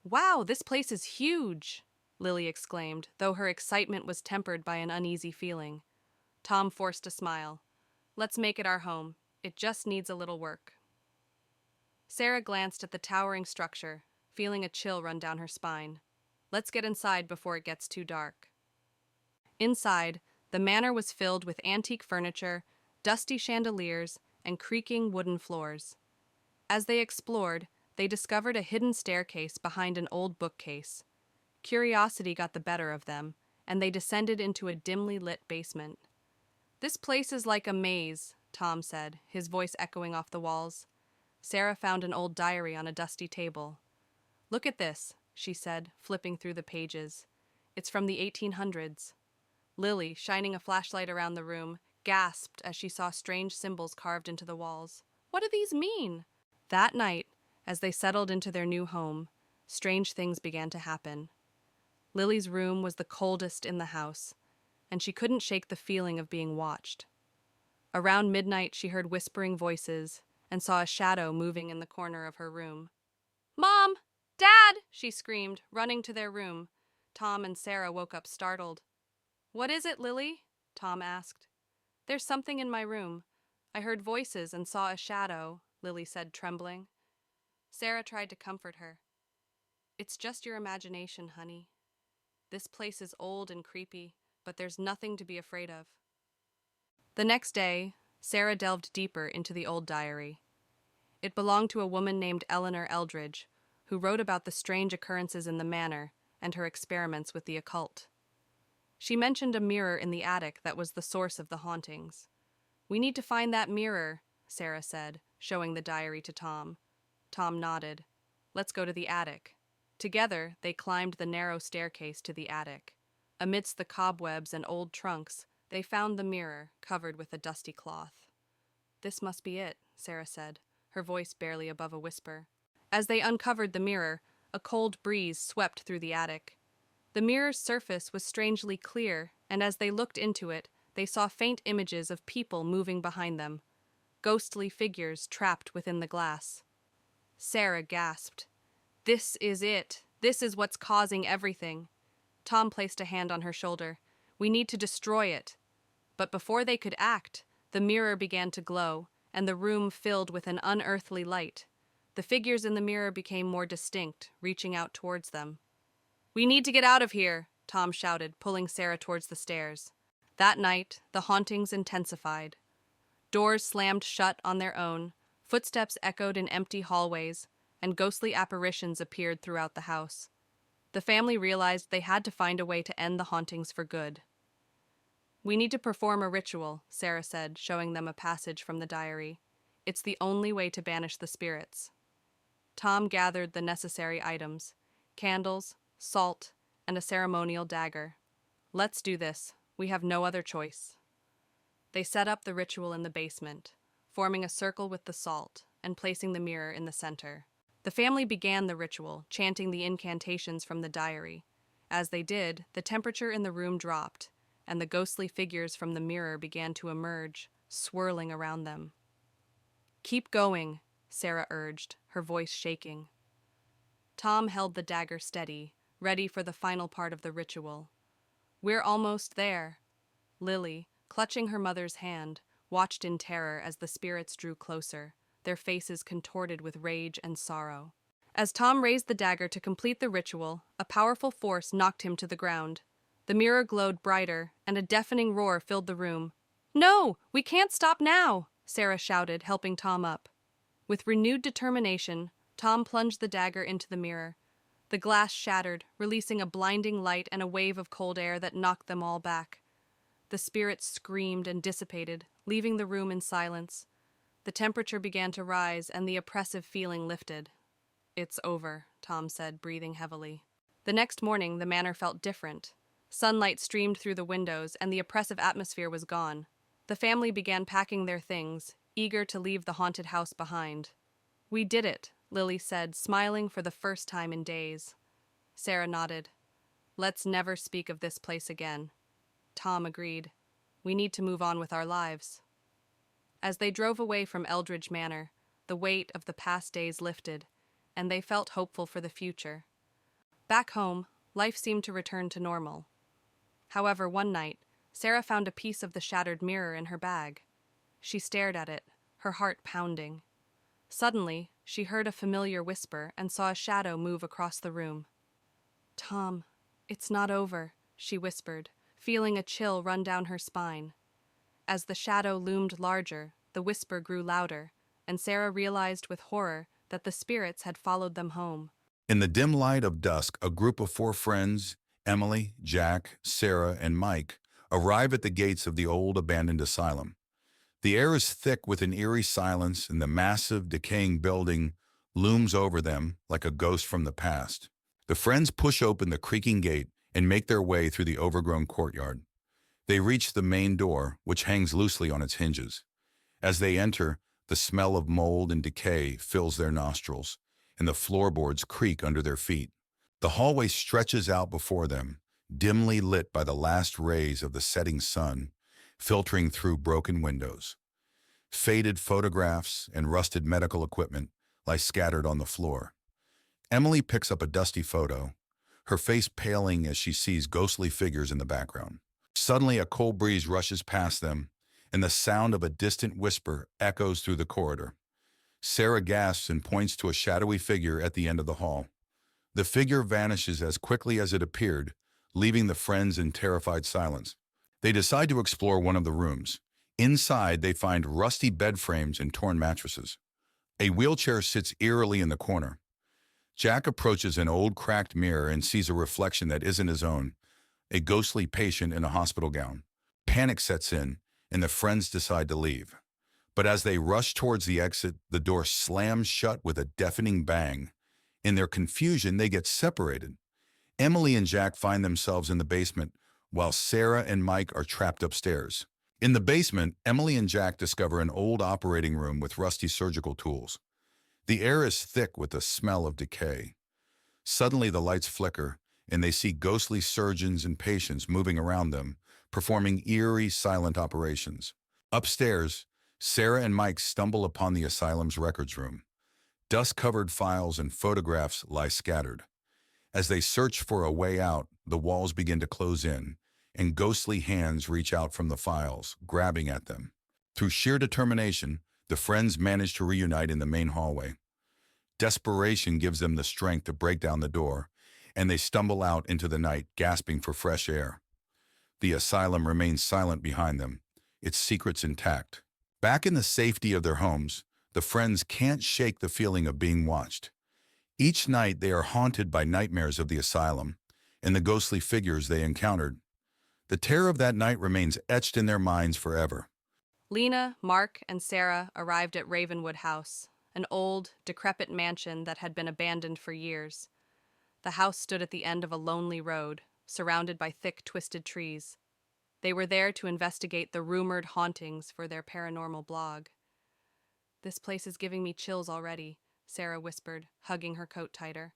"Wow, this place is huge!" Lily exclaimed, though her excitement was tempered by an uneasy feeling. Tom forced a smile. "Let's make it our home. It just needs a little work." Sarah glanced at the towering structure, feeling a chill run down her spine. "Let's get inside before it gets too dark." Inside, the manor was filled with antique furniture, dusty chandeliers, and creaking wooden floors. As they explored, they discovered a hidden staircase behind an old bookcase. Curiosity got the better of them, and they descended into a dimly lit basement. "This place is like a maze," Tom said, his voice echoing off the walls. Sarah found an old diary on a dusty table. "Look at this," she said, flipping through the pages. "It's from the 1800s. Lily, shining a flashlight around the room, gasped as she saw strange symbols carved into the walls. "What do these mean?" That night, as they settled into their new home, strange things began to happen. Lily's room was the coldest in the house, and she couldn't shake the feeling of being watched. Around midnight, she heard whispering voices and saw a shadow moving in the corner of her room. "Mom! Dad!" she screamed, running to their room. Tom and Sarah woke up startled. "What is it, Lily?" Tom asked. "There's something in my room. I heard voices and saw a shadow," Lily said, trembling. Sarah tried to comfort her. "It's just your imagination, honey. This place is old and creepy, but there's nothing to be afraid of." The next day, Sarah delved deeper into the old diary. It belonged to a woman named Eleanor Eldridge, who wrote about the strange occurrences in the manor and her experiments with the occult. She mentioned a mirror in the attic that was the source of the hauntings. "We need to find that mirror," Sarah said, showing the diary to Tom. Tom nodded. "Let's go to the attic." Together, they climbed the narrow staircase to the attic. Amidst the cobwebs and old trunks, they found the mirror, covered with a dusty cloth. "This must be it," Sarah said, her voice barely above a whisper. As they uncovered the mirror, a cold breeze swept through the attic. The mirror's surface was strangely clear, and as they looked into it, they saw faint images of people moving behind them, ghostly figures trapped within the glass. Sarah gasped. "This is it. This is what's causing everything." Tom placed a hand on her shoulder. "We need to destroy it." But before they could act, the mirror began to glow, and the room filled with an unearthly light. The figures in the mirror became more distinct, reaching out towards them. "We need to get out of here," Tom shouted, pulling Sarah towards the stairs. That night, the hauntings intensified. Doors slammed shut on their own, footsteps echoed in empty hallways, and ghostly apparitions appeared throughout the house. The family realized they had to find a way to end the hauntings for good. "We need to perform a ritual," Sarah said, showing them a passage from the diary. "It's the only way to banish the spirits." Tom gathered the necessary items: candles, salt, and a ceremonial dagger. "Let's do this. We have no other choice." They set up the ritual in the basement, forming a circle with the salt and placing the mirror in the center. The family began the ritual, chanting the incantations from the diary. As they did, the temperature in the room dropped, and the ghostly figures from the mirror began to emerge, swirling around them. "Keep going," Sarah urged, her voice shaking. Tom held the dagger steady, ready for the final part of the ritual. "We're almost there." Lily, clutching her mother's hand, watched in terror as the spirits drew closer, their faces contorted with rage and sorrow. As Tom raised the dagger to complete the ritual, a powerful force knocked him to the ground. The mirror glowed brighter, and a deafening roar filled the room. "No, we can't stop now!" Sarah shouted, helping Tom up. With renewed determination, Tom plunged the dagger into the mirror. The glass shattered, releasing a blinding light and a wave of cold air that knocked them all back. The spirits screamed and dissipated, leaving the room in silence. The temperature began to rise, and the oppressive feeling lifted. "It's over," Tom said, breathing heavily. The next morning, the manor felt different. Sunlight streamed through the windows, and the oppressive atmosphere was gone. The family began packing their things, eager to leave the haunted house behind. "We did it," Lily said, smiling for the first time in days. Sarah nodded. "Let's never speak of this place again." Tom agreed. "We need to move on with our lives." As they drove away from Eldridge Manor, the weight of the past days lifted, and they felt hopeful for the future. Back home, life seemed to return to normal. However, one night, Sarah found a piece of the shattered mirror in her bag. She stared at it, her heart pounding. Suddenly, she heard a familiar whisper and saw a shadow move across the room. "Tom, it's not over," she whispered, feeling a chill run down her spine. As the shadow loomed larger, the whisper grew louder, and Sarah realized with horror that the spirits had followed them home. In the dim light of dusk, a group of 4 friends, Emily, Jack, Sarah, and Mike, arrive at the gates of the old abandoned asylum. The air is thick with an eerie silence, and the massive, decaying building looms over them like a ghost from the past. The friends push open the creaking gate and make their way through the overgrown courtyard. They reach the main door, which hangs loosely on its hinges. As they enter, the smell of mold and decay fills their nostrils, and the floorboards creak under their feet. The hallway stretches out before them, dimly lit by the last rays of the setting sun, filtering through broken windows. Faded photographs and rusted medical equipment lie scattered on the floor. Emily picks up a dusty photo, her face paling as she sees ghostly figures in the background. Suddenly, a cold breeze rushes past them, and the sound of a distant whisper echoes through the corridor. Sarah gasps and points to a shadowy figure at the end of the hall. The figure vanishes as quickly as it appeared, leaving the friends in terrified silence. They decide to explore one of the rooms. Inside, they find rusty bed frames and torn mattresses. A wheelchair sits eerily in the corner. Jack approaches an old cracked mirror and sees a reflection that isn't his own, a ghostly patient in a hospital gown. Panic sets in, and the friends decide to leave. But as they rush towards the exit, the door slams shut with a deafening bang. In their confusion, they get separated. Emily and Jack find themselves in the basement, while Sarah and Mike are trapped upstairs. In the basement, Emily and Jack discover an old operating room with rusty surgical tools. The air is thick with the smell of decay. Suddenly, the lights flicker, and they see ghostly surgeons and patients moving around them, performing eerie, silent operations. Upstairs, Sarah and Mike stumble upon the asylum's records room. Dust-covered files and photographs lie scattered. As they search for a way out, the walls begin to close in, and ghostly hands reach out from the files, grabbing at them. Through sheer determination, the friends manage to reunite in the main hallway. Desperation gives them the strength to break down the door, and they stumble out into the night, gasping for fresh air. The asylum remains silent behind them, its secrets intact. Back in the safety of their homes, the friends can't shake the feeling of being watched. Each night they are haunted by nightmares of the asylum and the ghostly figures they encountered. The terror of that night remains etched in their minds forever. Lena, Mark, and Sarah arrived at Ravenwood House, an old, decrepit mansion that had been abandoned for years. The house stood at the end of a lonely road, surrounded by thick, twisted trees. They were there to investigate the rumored hauntings for their paranormal blog. "This place is giving me chills already," Sarah whispered, hugging her coat tighter.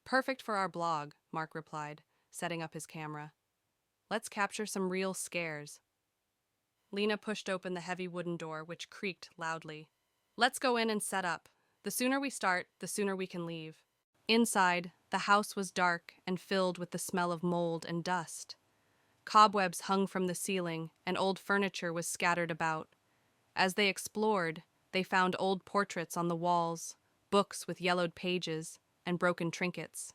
"Perfect for our blog," Mark replied, setting up his camera. "Let's capture some real scares." Lena pushed open the heavy wooden door, which creaked loudly. "Let's go in and set up. The sooner we start, the sooner we can leave." Inside, the house was dark and filled with the smell of mold and dust. Cobwebs hung from the ceiling, and old furniture was scattered about. As they explored, they found old portraits on the walls, books with yellowed pages, and broken trinkets.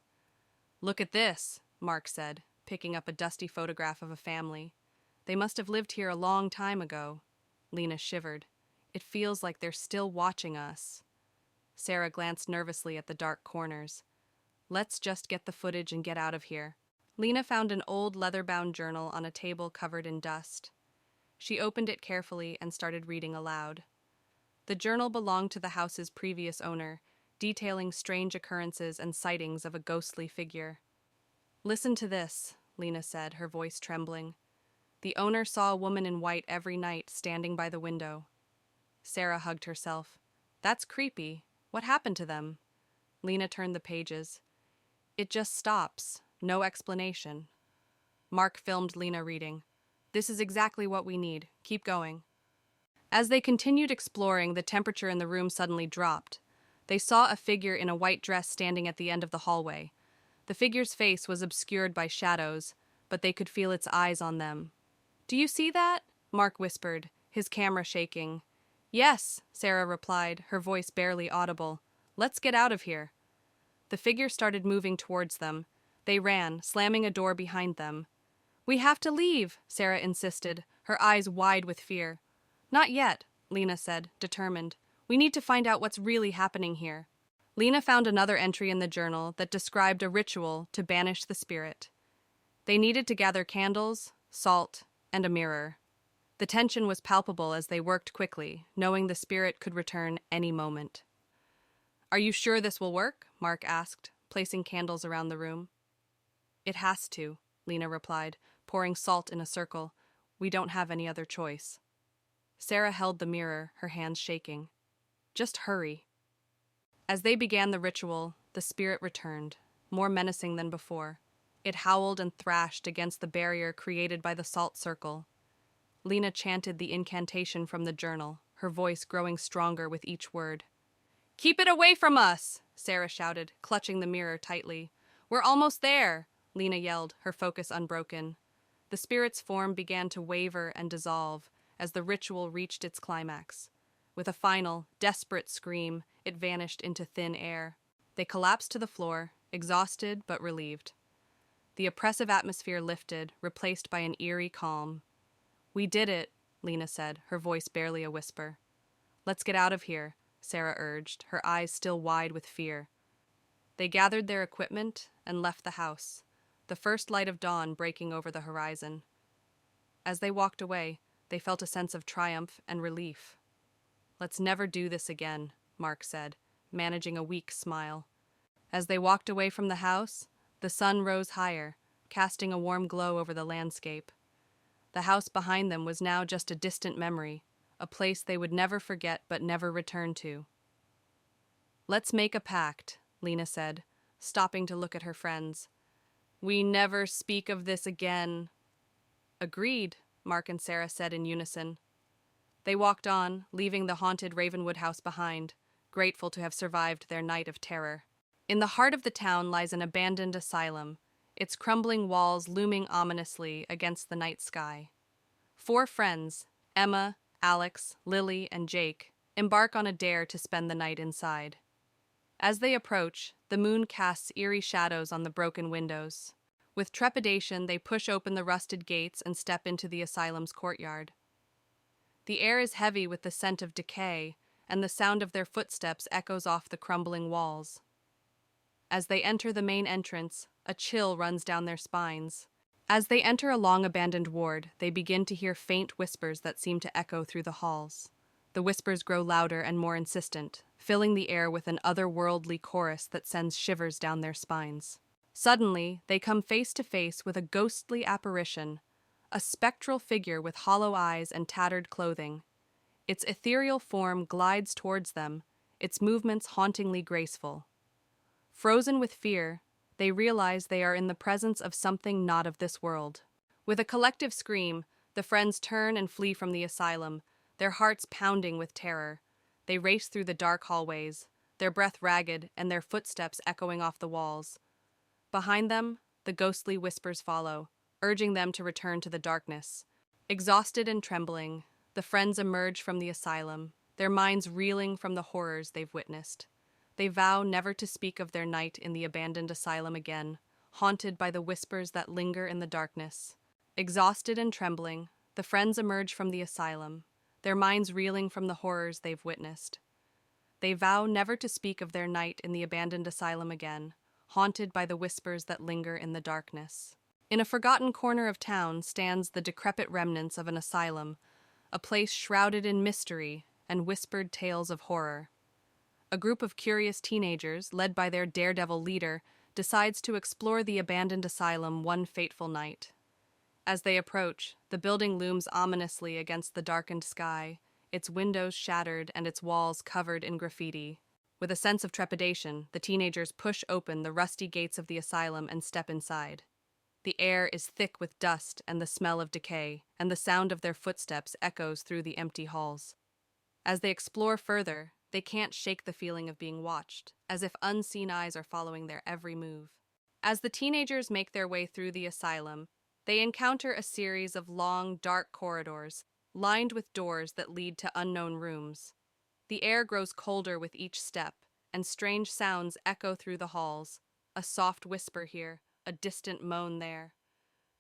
"Look at this," Mark said, picking up a dusty photograph of a family. "They must have lived here a long time ago." Lena shivered. "It feels like they're still watching us." Sarah glanced nervously at the dark corners. "Let's just get the footage and get out of here." Lena found an old leather-bound journal on a table covered in dust. She opened it carefully and started reading aloud. The journal belonged to the house's previous owner, detailing strange occurrences and sightings of a ghostly figure. "Listen to this," Lena said, her voice trembling. "The owner saw a woman in white every night standing by the window." Sarah hugged herself. "That's creepy. What happened to them?" Lena turned the pages. "It just stops. No explanation." Mark filmed Lena reading. "This is exactly what we need. Keep going." As they continued exploring, the temperature in the room suddenly dropped. They saw a figure in a white dress standing at the end of the hallway. The figure's face was obscured by shadows, but they could feel its eyes on them. "Do you see that?" Mark whispered, his camera shaking. "Yes," Sarah replied, her voice barely audible. "Let's get out of here." The figure started moving towards them. They ran, slamming a door behind them. "We have to leave," Sarah insisted, her eyes wide with fear. "Not yet," Lena said, determined. We need to find out what's really happening here. Lena found another entry in the journal that described a ritual to banish the spirit. They needed to gather candles, salt, and a mirror. The tension was palpable as they worked quickly, knowing the spirit could return any moment. "Are you sure this will work?" Mark asked, placing candles around the room. "It has to," Lena replied, pouring salt in a circle. "We don't have any other choice." Sarah held the mirror, her hands shaking. "Just hurry." As they began the ritual, the spirit returned, more menacing than before. It howled and thrashed against the barrier created by the salt circle. Lena chanted the incantation from the journal, her voice growing stronger with each word. "Keep it away from us!" Sarah shouted, clutching the mirror tightly. "We're almost there!" Lena yelled, her focus unbroken. The spirit's form began to waver and dissolve as the ritual reached its climax. With a final, desperate scream, it vanished into thin air. They collapsed to the floor, exhausted but relieved. The oppressive atmosphere lifted, replaced by an eerie calm. "We did it," Lena said, her voice barely a whisper. "Let's get out of here," Sarah urged, her eyes still wide with fear. They gathered their equipment and left the house, the first light of dawn breaking over the horizon. As they walked away, they felt a sense of triumph and relief. "Let's never do this again," Mark said, managing a weak smile. As they walked away from the house, the sun rose higher, casting a warm glow over the landscape. The house behind them was now just a distant memory, a place they would never forget but never return to. "Let's make a pact," Lena said, stopping to look at her friends. "We never speak of this again." "Agreed," Mark and Sarah said in unison. They walked on, leaving the haunted Ravenwood house behind, grateful to have survived their night of terror. In the heart of the town lies an abandoned asylum, its crumbling walls looming ominously against the night sky. 4 friends, Emma, Alex, Lily, and Jake, embark on a dare to spend the night inside. As they approach, the moon casts eerie shadows on the broken windows. With trepidation, they push open the rusted gates and step into the asylum's courtyard. The air is heavy with the scent of decay, and the sound of their footsteps echoes off the crumbling walls. As they enter the main entrance, a chill runs down their spines. As they enter a long-abandoned ward, they begin to hear faint whispers that seem to echo through the halls. The whispers grow louder and more insistent, filling the air with an otherworldly chorus that sends shivers down their spines. Suddenly, they come face to face with a ghostly apparition, a spectral figure with hollow eyes and tattered clothing. Its ethereal form glides towards them, its movements hauntingly graceful. Frozen with fear, they realize they are in the presence of something not of this world. With a collective scream, the friends turn and flee from the asylum, their hearts pounding with terror. They race through the dark hallways, their breath ragged and their footsteps echoing off the walls. Behind them, the ghostly whispers follow, urging them to return to the darkness. Exhausted and trembling, the friends emerge from the asylum, their minds reeling from the horrors they've witnessed. They vow never to speak of their night in the abandoned asylum again, haunted by the whispers that linger in the darkness. Exhausted and trembling, the friends emerge from the asylum, their minds reeling from the horrors they've witnessed. They vow never to speak of their night in the abandoned asylum again, haunted by the whispers that linger in the darkness. In a forgotten corner of town stands the decrepit remnants of an asylum, a place shrouded in mystery and whispered tales of horror. A group of curious teenagers, led by their daredevil leader, decides to explore the abandoned asylum one fateful night. As they approach, the building looms ominously against the darkened sky, its windows shattered and its walls covered in graffiti. With a sense of trepidation, the teenagers push open the rusty gates of the asylum and step inside. The air is thick with dust and the smell of decay, and the sound of their footsteps echoes through the empty halls. As they explore further, they can't shake the feeling of being watched, as if unseen eyes are following their every move. As the teenagers make their way through the asylum, they encounter a series of long, dark corridors, lined with doors that lead to unknown rooms. The air grows colder with each step, and strange sounds echo through the halls, a soft whisper here, a distant moan there.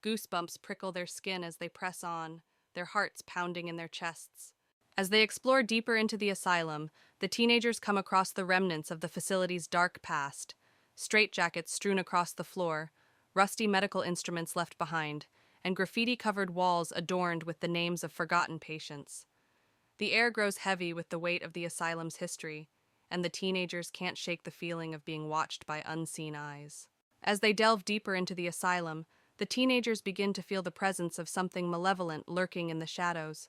Goosebumps prickle their skin as they press on, their hearts pounding in their chests. As they explore deeper into the asylum, the teenagers come across the remnants of the facility's dark past: straitjackets strewn across the floor, rusty medical instruments left behind, and graffiti-covered walls adorned with the names of forgotten patients. The air grows heavy with the weight of the asylum's history, and the teenagers can't shake the feeling of being watched by unseen eyes. As they delve deeper into the asylum, the teenagers begin to feel the presence of something malevolent lurking in the shadows,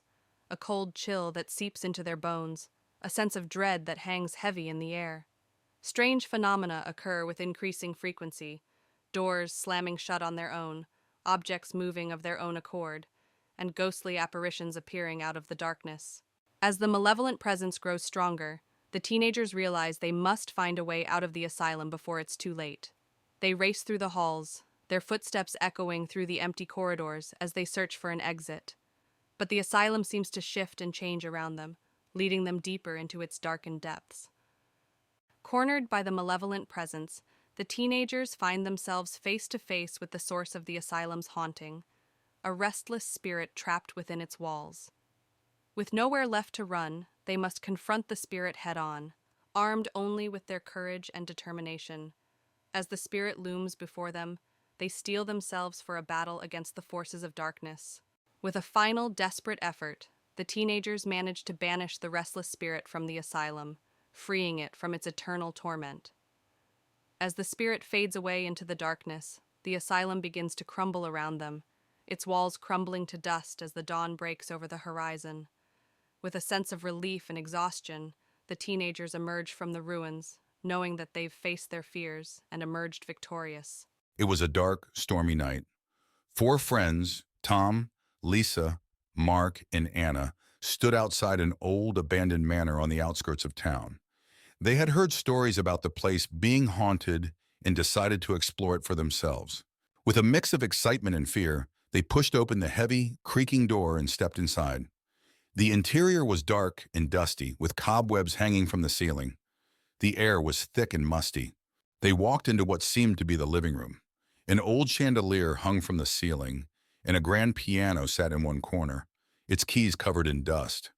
a cold chill that seeps into their bones, a sense of dread that hangs heavy in the air. Strange phenomena occur with increasing frequency: doors slamming shut on their own, objects moving of their own accord, and ghostly apparitions appearing out of the darkness. As the malevolent presence grows stronger, the teenagers realize they must find a way out of the asylum before it's too late. They race through the halls, their footsteps echoing through the empty corridors as they search for an exit. But the asylum seems to shift and change around them, leading them deeper into its darkened depths. Cornered by the malevolent presence, the teenagers find themselves face to face with the source of the asylum's haunting, a restless spirit trapped within its walls. With nowhere left to run, they must confront the spirit head-on, armed only with their courage and determination. As the spirit looms before them, they steel themselves for a battle against the forces of darkness. With a final, desperate effort, the teenagers manage to banish the restless spirit from the asylum, freeing it from its eternal torment. As the spirit fades away into the darkness, the asylum begins to crumble around them, its walls crumbling to dust as the dawn breaks over the horizon. With a sense of relief and exhaustion, the teenagers emerge from the ruins, knowing that they've faced their fears and emerged victorious. It was a dark, stormy night. 4 friends, Tom, Lisa, Mark, and Anna, stood outside an old, abandoned manor on the outskirts of town. They had heard stories about the place being haunted and decided to explore it for themselves. With a mix of excitement and fear, they pushed open the heavy, creaking door and stepped inside. The interior was dark and dusty, with cobwebs hanging from the ceiling. The air was thick and musty. They walked into what seemed to be the living room. An old chandelier hung from the ceiling, and a grand piano sat in one corner, its keys covered in dust.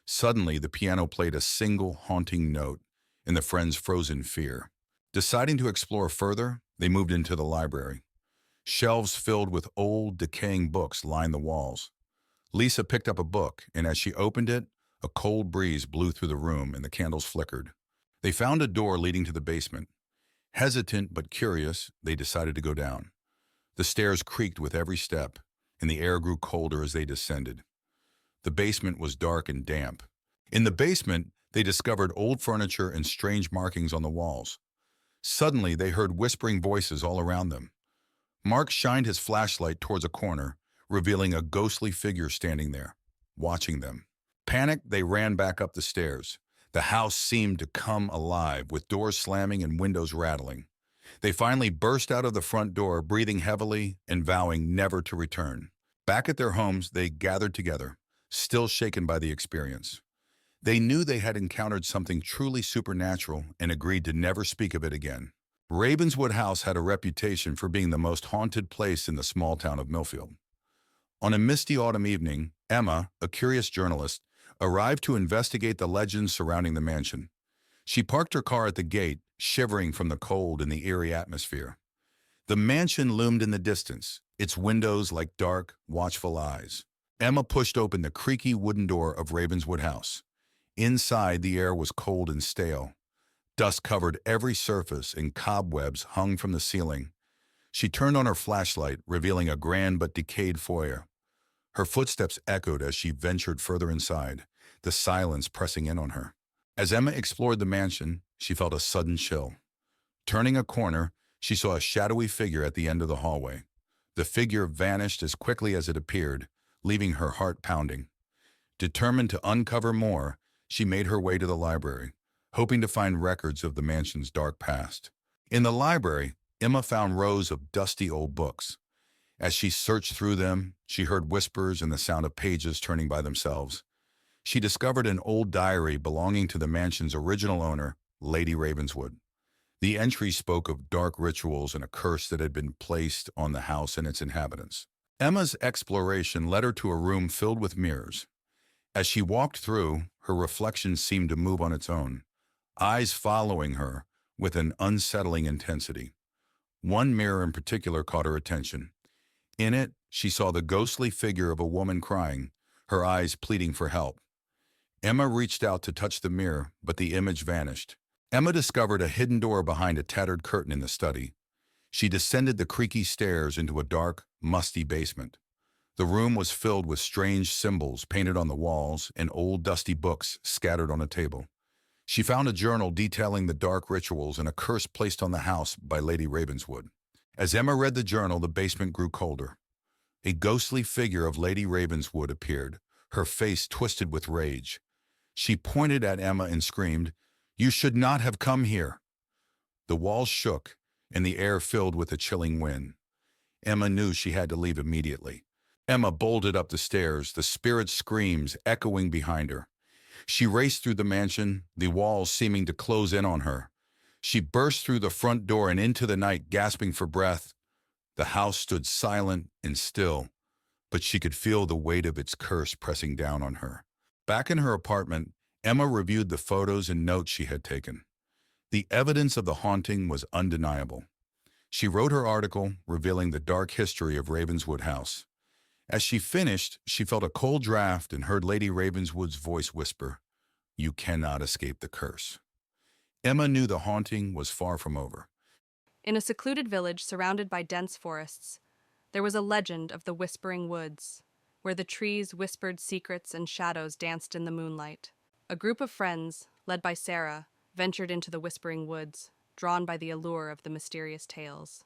Suddenly, the piano played a single haunting note, and the friends froze in fear. Deciding to explore further, they moved into the library. Shelves filled with old, decaying books lined the walls. Lisa picked up a book, and as she opened it, a cold breeze blew through the room and the candles flickered. They found a door leading to the basement. Hesitant but curious, they decided to go down. The stairs creaked with every step, and the air grew colder as they descended. The basement was dark and damp. In the basement, they discovered old furniture and strange markings on the walls. Suddenly, they heard whispering voices all around them. Mark shined his flashlight towards a corner, revealing a ghostly figure standing there, watching them. Panicked, they ran back up the stairs. The house seemed to come alive, with doors slamming and windows rattling. They finally burst out of the front door, breathing heavily and vowing never to return. Back at their homes, they gathered together, still shaken by the experience. They knew they had encountered something truly supernatural and agreed to never speak of it again. Ravenswood House had a reputation for being the most haunted place in the small town of Millfield. On a misty autumn evening, Emma, a curious journalist, arrived to investigate the legends surrounding the mansion. She parked her car at the gate, shivering from the cold and the eerie atmosphere. The mansion loomed in the distance, its windows like dark, watchful eyes. Emma pushed open the creaky wooden door of Ravenswood House. Inside, the air was cold and stale. Dust covered every surface and cobwebs hung from the ceiling. She turned on her flashlight, revealing a grand but decayed foyer. Her footsteps echoed as she ventured further inside, the silence pressing in on her. As Emma explored the mansion, she felt a sudden chill. Turning a corner, she saw a shadowy figure at the end of the hallway. The figure vanished as quickly as it appeared, leaving her heart pounding. Determined to uncover more, she made her way to the library, hoping to find records of the mansion's dark past. In the library, Emma found rows of dusty old books. As she searched through them, she heard whispers and the sound of pages turning by themselves. She discovered an old diary belonging to the mansion's original owner, Lady Ravenswood. The entry spoke of dark rituals and a curse that had been placed on the house and its inhabitants. Emma's exploration led her to a room filled with mirrors. As she walked through, her reflection seemed to move on its own, eyes following her with an unsettling intensity. One mirror in particular caught her attention. In it, she saw the ghostly figure of a woman crying, her eyes pleading for help. Emma reached out to touch the mirror, but the image vanished. Emma discovered a hidden door behind a tattered curtain in the study. She descended the creaky stairs into a dark, musty basement. The room was filled with strange symbols painted on the walls and old dusty books scattered on a table. She found a journal detailing the dark rituals and a curse placed on the house by Lady Ravenswood. As Emma read the journal, the basement grew colder. A ghostly figure of Lady Ravenswood appeared, her face twisted with rage. She pointed at Emma and screamed, "You should not have come here." The walls shook, and the air filled with a chilling wind. Emma knew she had to leave immediately. Emma bolted up the stairs, the spirit's screams echoing behind her. She raced through the mansion, the walls seeming to close in on her. She burst through the front door and into the night, gasping for breath. The house stood silent and still, but she could feel the weight of its curse pressing down on her. Back in her apartment, Emma reviewed the photos and notes she had taken. The evidence of the haunting was undeniable. She wrote her article, revealing the dark history of Ravenswood House. As she finished, she felt a cold draft and heard Lady Ravenswood's voice whisper, "You cannot escape the curse." Emma knew the haunting was far from over. In a secluded village surrounded by dense forests, there was a legend of the Whispering Woods, where the trees whispered secrets and shadows danced in the moonlight. A group of friends, led by Sarah, ventured into the Whispering Woods, drawn by the allure of the mysterious tales.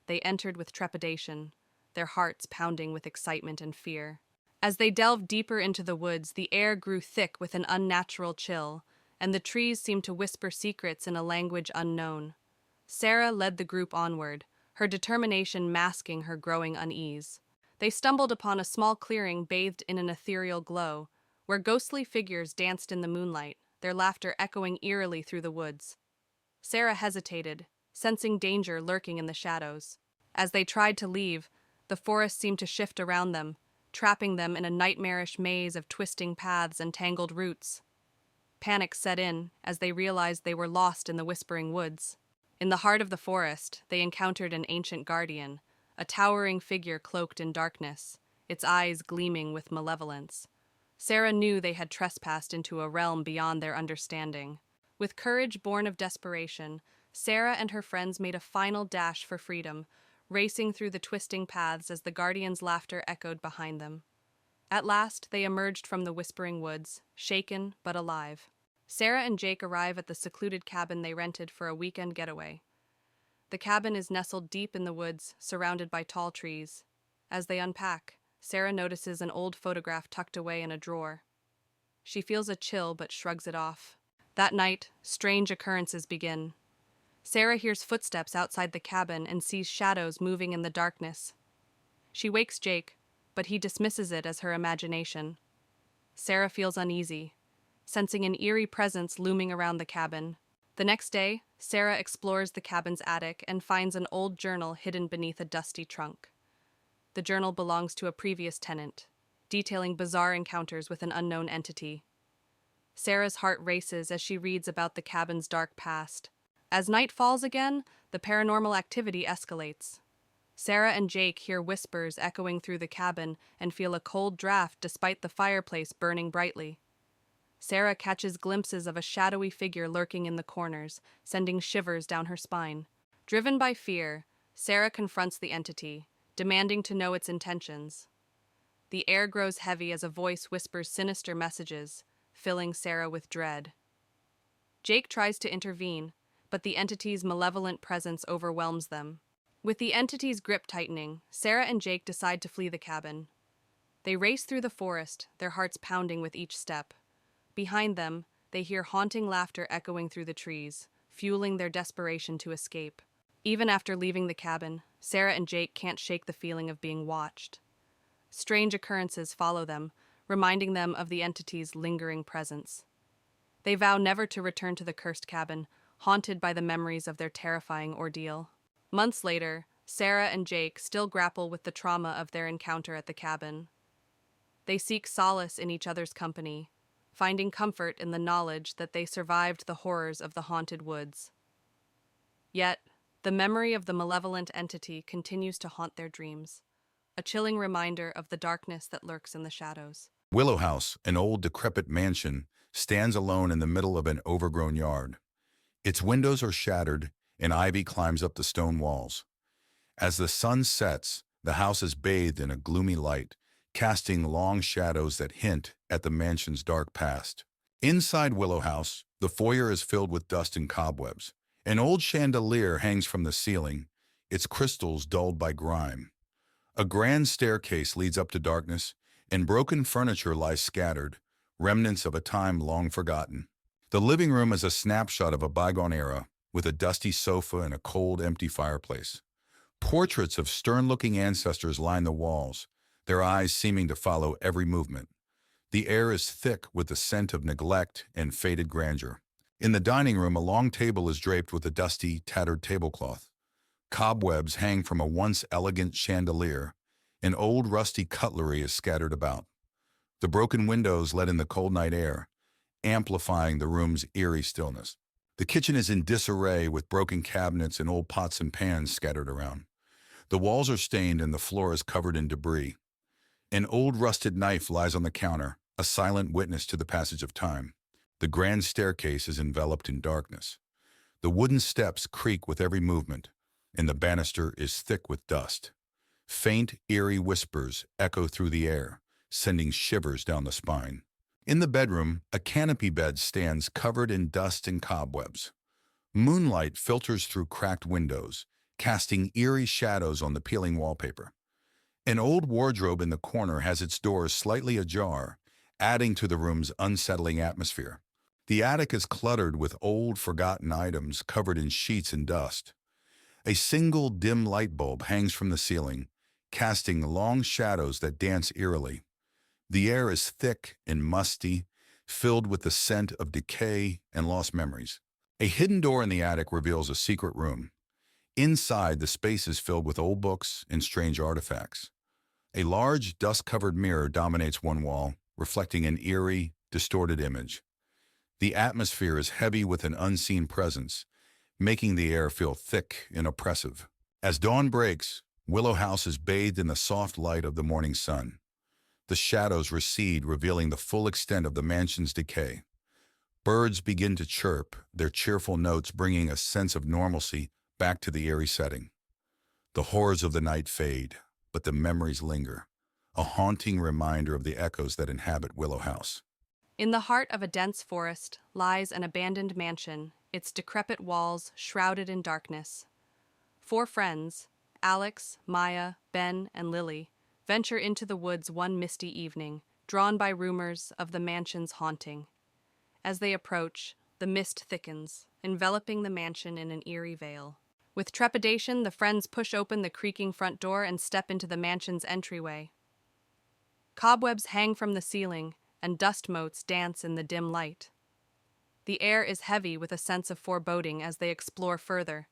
They entered with trepidation, their hearts pounding with excitement and fear. As they delved deeper into the woods, the air grew thick with an unnatural chill, and the trees seemed to whisper secrets in a language unknown. Sarah led the group onward, her determination masking her growing unease. They stumbled upon a small clearing bathed in an ethereal glow, where ghostly figures danced in the moonlight, their laughter echoing eerily through the woods. Sarah hesitated, sensing danger lurking in the shadows. As they tried to leave, the forest seemed to shift around them, trapping them in a nightmarish maze of twisting paths and tangled roots. Panic set in as they realized they were lost in the Whispering Woods. In the heart of the forest, they encountered an ancient guardian, a towering figure cloaked in darkness, its eyes gleaming with malevolence. Sarah knew they had trespassed into a realm beyond their understanding. With courage born of desperation, Sarah and her friends made a final dash for freedom, racing through the twisting paths as the guardian's laughter echoed behind them. At last, they emerged from the Whispering Woods, shaken but alive. Sarah and Jake arrive at the secluded cabin they rented for a weekend getaway. The cabin is nestled deep in the woods, surrounded by tall trees. As they unpack, Sarah notices an old photograph tucked away in a drawer. She feels a chill but shrugs it off. That night, strange occurrences begin. Sarah hears footsteps outside the cabin and sees shadows moving in the darkness. She wakes Jake, but he dismisses it as her imagination. Sarah feels uneasy, sensing an eerie presence looming around the cabin. The next day, Sarah explores the cabin's attic and finds an old journal hidden beneath a dusty trunk. The journal belongs to a previous tenant, detailing bizarre encounters with an unknown entity. Sarah's heart races as she reads about the cabin's dark past. As night falls again, the paranormal activity escalates. Sarah and Jake hear whispers echoing through the cabin and feel a cold draft despite the fireplace burning brightly. Sarah catches glimpses of a shadowy figure lurking in the corners, sending shivers down her spine. Driven by fear, Sarah confronts the entity, demanding to know its intentions. The air grows heavy as a voice whispers sinister messages, filling Sarah with dread. Jake tries to intervene, but the entity's malevolent presence overwhelms them. With the entity's grip tightening, Sarah and Jake decide to flee the cabin. They race through the forest, their hearts pounding with each step. Behind them, they hear haunting laughter echoing through the trees, fueling their desperation to escape. Even after leaving the cabin, Sarah and Jake can't shake the feeling of being watched. Strange occurrences follow them, reminding them of the entity's lingering presence. They vow never to return to the cursed cabin, haunted by the memories of their terrifying ordeal. Months later, Sarah and Jake still grapple with the trauma of their encounter at the cabin. They seek solace in each other's company, finding comfort in the knowledge that they survived the horrors of the haunted woods. Yet, the memory of the malevolent entity continues to haunt their dreams, a chilling reminder of the darkness that lurks in the shadows. Willow House, an old decrepit mansion, stands alone in the middle of an overgrown yard. Its windows are shattered, and ivy climbs up the stone walls. As the sun sets, the house is bathed in a gloomy light, casting long shadows that hint at the mansion's dark past. Inside Willow House, the foyer is filled with dust and cobwebs. An old chandelier hangs from the ceiling, its crystals dulled by grime. A grand staircase leads up to darkness, and broken furniture lies scattered, remnants of a time long forgotten. The living room is a snapshot of a bygone era, with a dusty sofa and a cold, empty fireplace. Portraits of stern-looking ancestors line the walls, their eyes seeming to follow every movement. The air is thick with the scent of neglect and faded grandeur. In the dining room, a long table is draped with a dusty, tattered tablecloth. Cobwebs hang from a once elegant chandelier, and old rusty cutlery is scattered about. The broken windows let in the cold night air, amplifying the room's eerie stillness. The kitchen is in disarray with broken cabinets and old pots and pans scattered around. The walls are stained and the floor is covered in debris. An old rusted knife lies on the counter, a silent witness to the passage of time. The grand staircase is enveloped in darkness. The wooden steps creak with every movement, and the banister is thick with dust. Faint, eerie whispers echo through the air, sending shivers down the spine. In the bedroom, a canopy bed stands covered in dust and cobwebs. Moonlight filters through cracked windows, casting eerie shadows on the peeling wallpaper. An old wardrobe in the corner has its doors slightly ajar, adding to the room's unsettling atmosphere. The attic is cluttered with old, forgotten items covered in sheets and dust. A single dim light bulb hangs from the ceiling, casting long shadows that dance eerily. The air is thick and musty, filled with the scent of decay and lost memories. A hidden door in the attic reveals a secret room. Inside, the space is filled with old books and strange artifacts. A large, dust-covered mirror dominates one wall, reflecting an eerie, distorted image. The atmosphere is heavy with an unseen presence, making the air feel thick and oppressive. As dawn breaks, Willow House is bathed in the soft light of the morning sun. The shadows recede, revealing the full extent of the mansion's decay. Birds begin to chirp, their cheerful notes bringing a sense of normalcy back to the eerie setting. The horrors of the night fade, but the memories linger, a haunting reminder of the echoes that inhabit Willow House. In the heart of a dense forest lies an abandoned mansion, its decrepit walls shrouded in darkness. Four friends, Alex, Maya, Ben, and Lily, venture into the woods one misty evening, drawn by rumors of the mansion's haunting. As they approach, the mist thickens, enveloping the mansion in an eerie veil. With trepidation, the friends push open the creaking front door and step into the mansion's entryway. Cobwebs hang from the ceiling, and dust motes dance in the dim light. The air is heavy with a sense of foreboding as they explore further,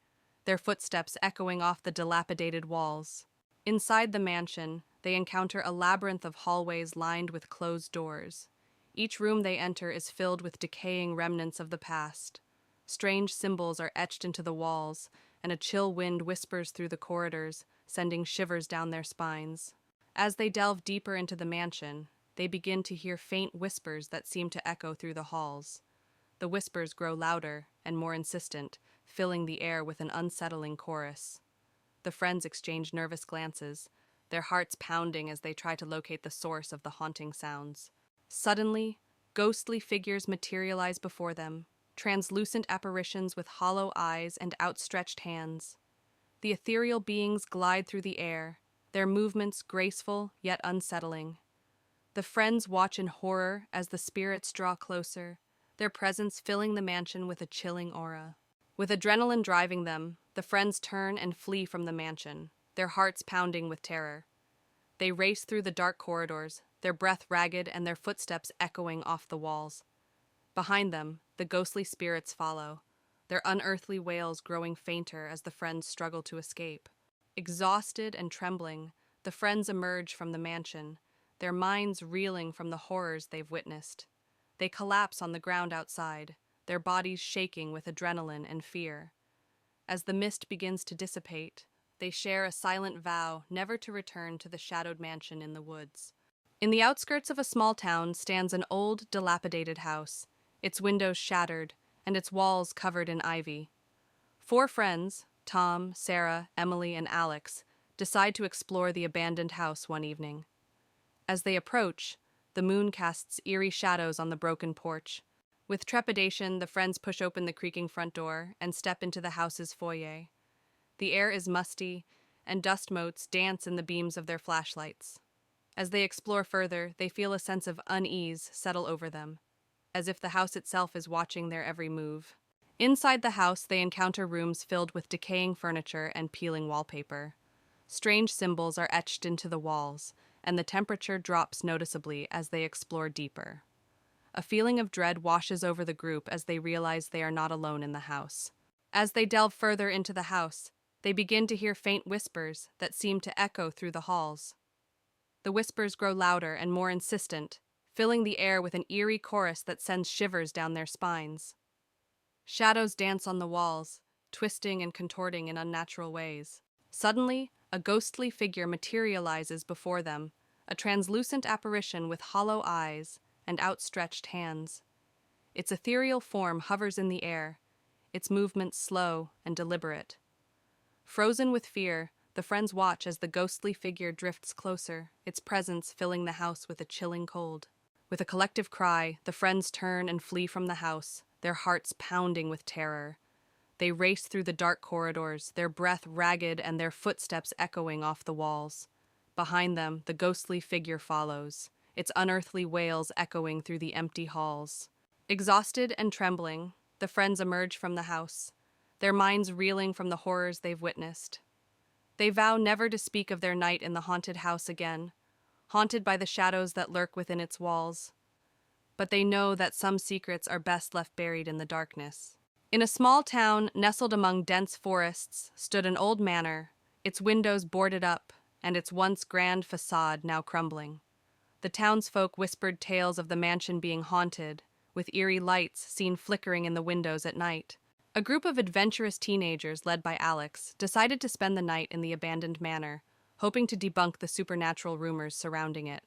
their footsteps echoing off the dilapidated walls. Inside the mansion, they encounter a labyrinth of hallways lined with closed doors. Each room they enter is filled with decaying remnants of the past. Strange symbols are etched into the walls, and a chill wind whispers through the corridors, sending shivers down their spines. As they delve deeper into the mansion, they begin to hear faint whispers that seem to echo through the halls. The whispers grow louder and more insistent, filling the air with an unsettling chorus. The friends exchange nervous glances, their hearts pounding as they try to locate the source of the haunting sounds. Suddenly, ghostly figures materialize before them, translucent apparitions with hollow eyes and outstretched hands. The ethereal beings glide through the air, their movements graceful yet unsettling. The friends watch in horror as the spirits draw closer, their presence filling the mansion with a chilling aura. With adrenaline driving them, the friends turn and flee from the mansion, their hearts pounding with terror. They race through the dark corridors, their breath ragged and their footsteps echoing off the walls. Behind them, the ghostly spirits follow, their unearthly wails growing fainter as the friends struggle to escape. Exhausted and trembling, the friends emerge from the mansion, their minds reeling from the horrors they've witnessed. They collapse on the ground outside, their bodies shaking with adrenaline and fear. As the mist begins to dissipate, they share a silent vow never to return to the shadowed mansion in the woods. In the outskirts of a small town stands an old, dilapidated house, its windows shattered and its walls covered in ivy. Four friends, Tom, Sarah, Emily, and Alex, decide to explore the abandoned house one evening. As they approach, the moon casts eerie shadows on the broken porch. With trepidation, the friends push open the creaking front door and step into the house's foyer. The air is musty, and dust motes dance in the beams of their flashlights. As they explore further, they feel a sense of unease settle over them, as if the house itself is watching their every move. Inside the house, they encounter rooms filled with decaying furniture and peeling wallpaper. Strange symbols are etched into the walls, and the temperature drops noticeably as they explore deeper. A feeling of dread washes over the group as they realize they are not alone in the house. As they delve further into the house, they begin to hear faint whispers that seem to echo through the halls. The whispers grow louder and more insistent, filling the air with an eerie chorus that sends shivers down their spines. Shadows dance on the walls, twisting and contorting in unnatural ways. Suddenly, a ghostly figure materializes before them, a translucent apparition with hollow eyes and outstretched hands. Its ethereal form hovers in the air, its movements slow and deliberate. Frozen with fear, the friends watch as the ghostly figure drifts closer, its presence filling the house with a chilling cold. With a collective cry, the friends turn and flee from the house, their hearts pounding with terror. They race through the dark corridors, their breath ragged and their footsteps echoing off the walls. Behind them, the ghostly figure follows, its unearthly wails echoing through the empty halls. Exhausted and trembling, the friends emerge from the house, their minds reeling from the horrors they've witnessed. They vow never to speak of their night in the haunted house again, haunted by the shadows that lurk within its walls. But they know that some secrets are best left buried in the darkness. In a small town nestled among dense forests stood an old manor, its windows boarded up and its once grand facade now crumbling. The townsfolk whispered tales of the mansion being haunted, with eerie lights seen flickering in the windows at night. A group of adventurous teenagers, led by Alex, decided to spend the night in the abandoned manor, hoping to debunk the supernatural rumors surrounding it.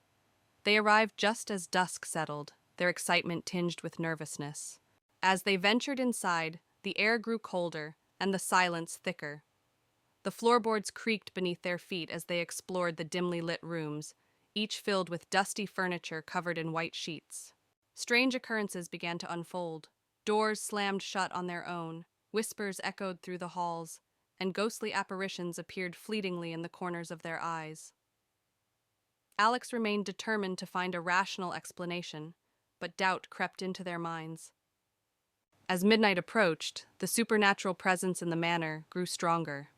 They arrived just as dusk settled, their excitement tinged with nervousness. As they ventured inside, the air grew colder and the silence thicker. The floorboards creaked beneath their feet as they explored the dimly lit rooms, each filled with dusty furniture covered in white sheets. Strange occurrences began to unfold. Doors slammed shut on their own, whispers echoed through the halls, and ghostly apparitions appeared fleetingly in the corners of their eyes. Alex remained determined to find a rational explanation, but doubt crept into their minds. As midnight approached, the supernatural presence in the manor grew stronger.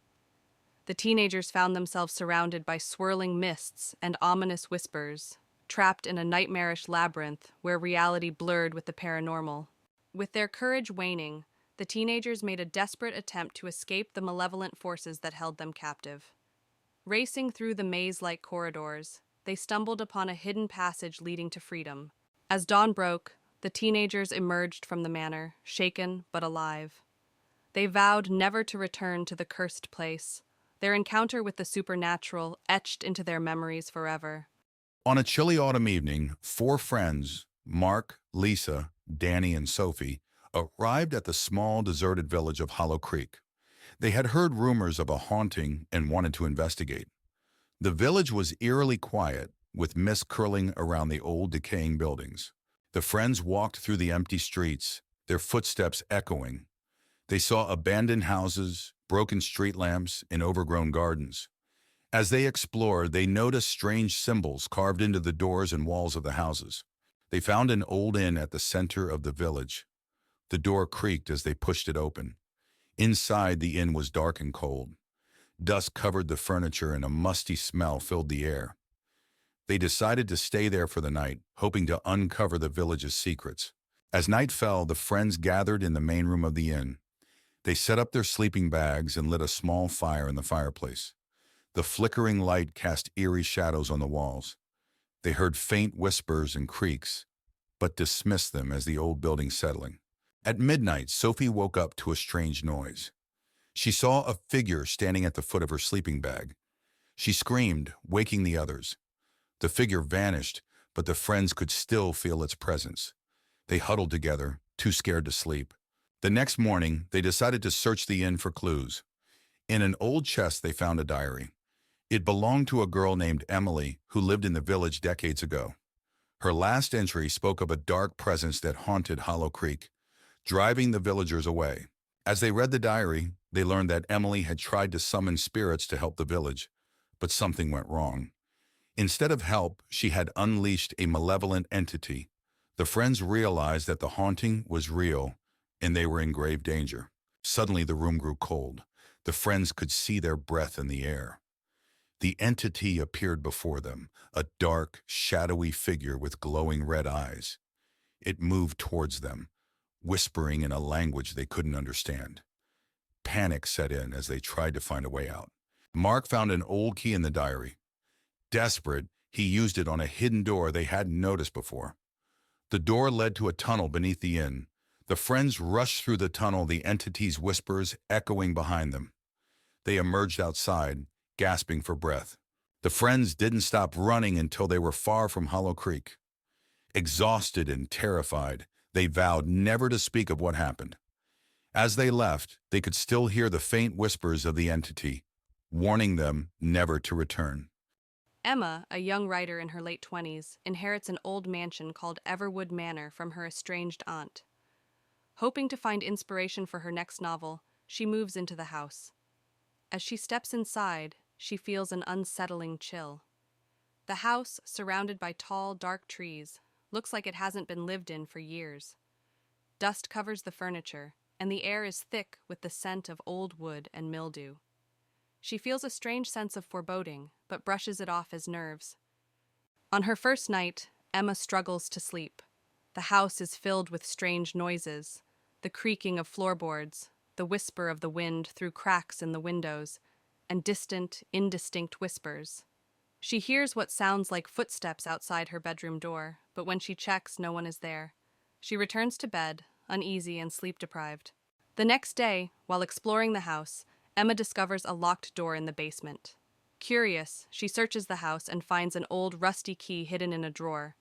The teenagers found themselves surrounded by swirling mists and ominous whispers, trapped in a nightmarish labyrinth where reality blurred with the paranormal. With their courage waning, the teenagers made a desperate attempt to escape the malevolent forces that held them captive. Racing through the maze-like corridors, they stumbled upon a hidden passage leading to freedom. As dawn broke, the teenagers emerged from the manor, shaken but alive. They vowed never to return to the cursed place, their encounter with the supernatural etched into their memories forever. On a chilly autumn evening, four friends, Mark, Lisa, Danny, and Sophie, arrived at the small, deserted village of Hollow Creek. They had heard rumors of a haunting and wanted to investigate. The village was eerily quiet, with mist curling around the old, decaying buildings. The friends walked through the empty streets, their footsteps echoing. They saw abandoned houses, broken street lamps, and overgrown gardens. As they explored, they noticed strange symbols carved into the doors and walls of the houses. They found an old inn at the center of the village. The door creaked as they pushed it open. Inside, the inn was dark and cold. Dust covered the furniture and a musty smell filled the air. They decided to stay there for the night, hoping to uncover the village's secrets. As night fell, the friends gathered in the main room of the inn. They set up their sleeping bags and lit a small fire in the fireplace. The flickering light cast eerie shadows on the walls. They heard faint whispers and creaks, but dismissed them as the old building settling. At midnight, Sophie woke up to a strange noise. She saw a figure standing at the foot of her sleeping bag. She screamed, waking the others. The figure vanished, but the friends could still feel its presence. They huddled together, too scared to sleep. The next morning, they decided to search the inn for clues. In an old chest, they found a diary. It belonged to a girl named Emily who lived in the village decades ago. Her last entry spoke of a dark presence that haunted Hollow Creek, driving the villagers away. As they read the diary, they learned that Emily had tried to summon spirits to help the village, but something went wrong. Instead of help, she had unleashed a malevolent entity. The friends realized that the haunting was real, and they were in grave danger. Suddenly, the room grew cold. The friends could see their breath in the air. The entity appeared before them, a dark, shadowy figure with glowing red eyes. It moved towards them, whispering in a language they couldn't understand. Panic set in as they tried to find a way out. Mark found an old key in the diary. Desperate, he used it on a hidden door they hadn't noticed before. The door led to a tunnel beneath the inn. The friends rushed through the tunnel, the entity's whispers echoing behind them. They emerged outside, gasping for breath. The friends didn't stop running until they were far from Hollow Creek. Exhausted and terrified, they vowed never to speak of what happened. As they left, they could still hear the faint whispers of the entity, warning them never to return. Emma, a young writer in her late 20s, inherits an old mansion called Blackwood Manor from her estranged aunt. Hoping to find inspiration for her next novel, she moves into the house. As she steps inside, she feels an unsettling chill. The house, surrounded by tall, dark trees, looks like it hasn't been lived in for years. Dust covers the furniture, and the air is thick with the scent of old wood and mildew. She feels a strange sense of foreboding, but brushes it off as nerves. On her first night, Emma struggles to sleep. The house is filled with strange noises, the creaking of floorboards, the whisper of the wind through cracks in the windows, and distant, indistinct whispers. She hears what sounds like footsteps outside her bedroom door, but when she checks, no one is there. She returns to bed, uneasy and sleep-deprived. The next day, while exploring the house, Emma discovers a locked door in the basement. Curious, she searches the house and finds an old rusty key hidden in a drawer.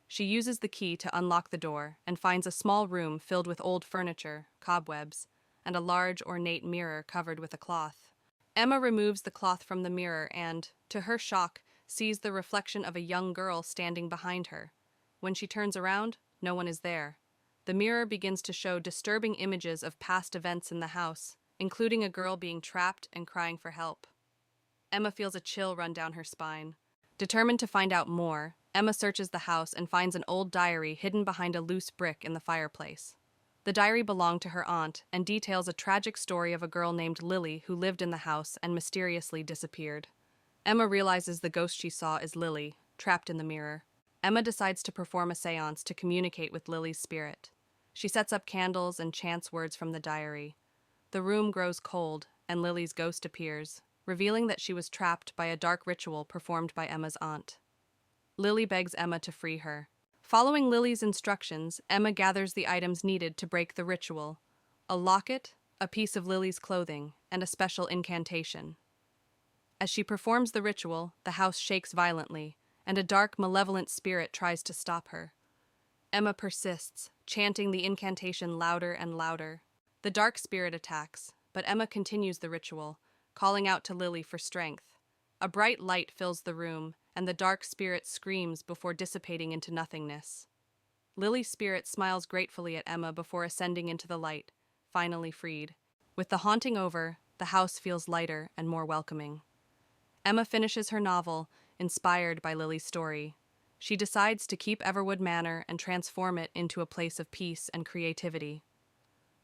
She uses the key to unlock the door and finds a small room filled with old furniture, cobwebs, and a large, ornate mirror covered with a cloth. Emma removes the cloth from the mirror and, to her shock, sees the reflection of a young girl standing behind her. When she turns around, no one is there. The mirror begins to show disturbing images of past events in the house, including a girl being trapped and crying for help. Emma feels a chill run down her spine. Determined to find out more, Emma searches the house and finds an old diary hidden behind a loose brick in the fireplace. The diary belonged to her aunt and details a tragic story of a girl named Lily who lived in the house and mysteriously disappeared. Emma realizes the ghost she saw is Lily, trapped in the mirror. Emma decides to perform a seance to communicate with Lily's spirit. She sets up candles and chants words from the diary. The room grows cold, and Lily's ghost appears, revealing that she was trapped by a dark ritual performed by Emma's aunt. Lily begs Emma to free her. Following Lily's instructions, Emma gathers the items needed to break the ritual: a locket, a piece of Lily's clothing, and a special incantation. As she performs the ritual, the house shakes violently, and a dark, malevolent spirit tries to stop her. Emma persists, chanting the incantation louder and louder. The dark spirit attacks, but Emma continues the ritual, calling out to Lily for strength. A bright light fills the room, and the dark spirit screams before dissipating into nothingness. Lily's spirit smiles gratefully at Emma before ascending into the light, finally freed. With the haunting over, the house feels lighter and more welcoming. Emma finishes her novel, inspired by Lily's story. She decides to keep Blackwood Manor and transform it into a place of peace and creativity.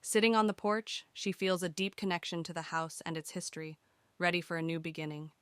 Sitting on the porch, she feels a deep connection to the house and its history, ready for a new beginning.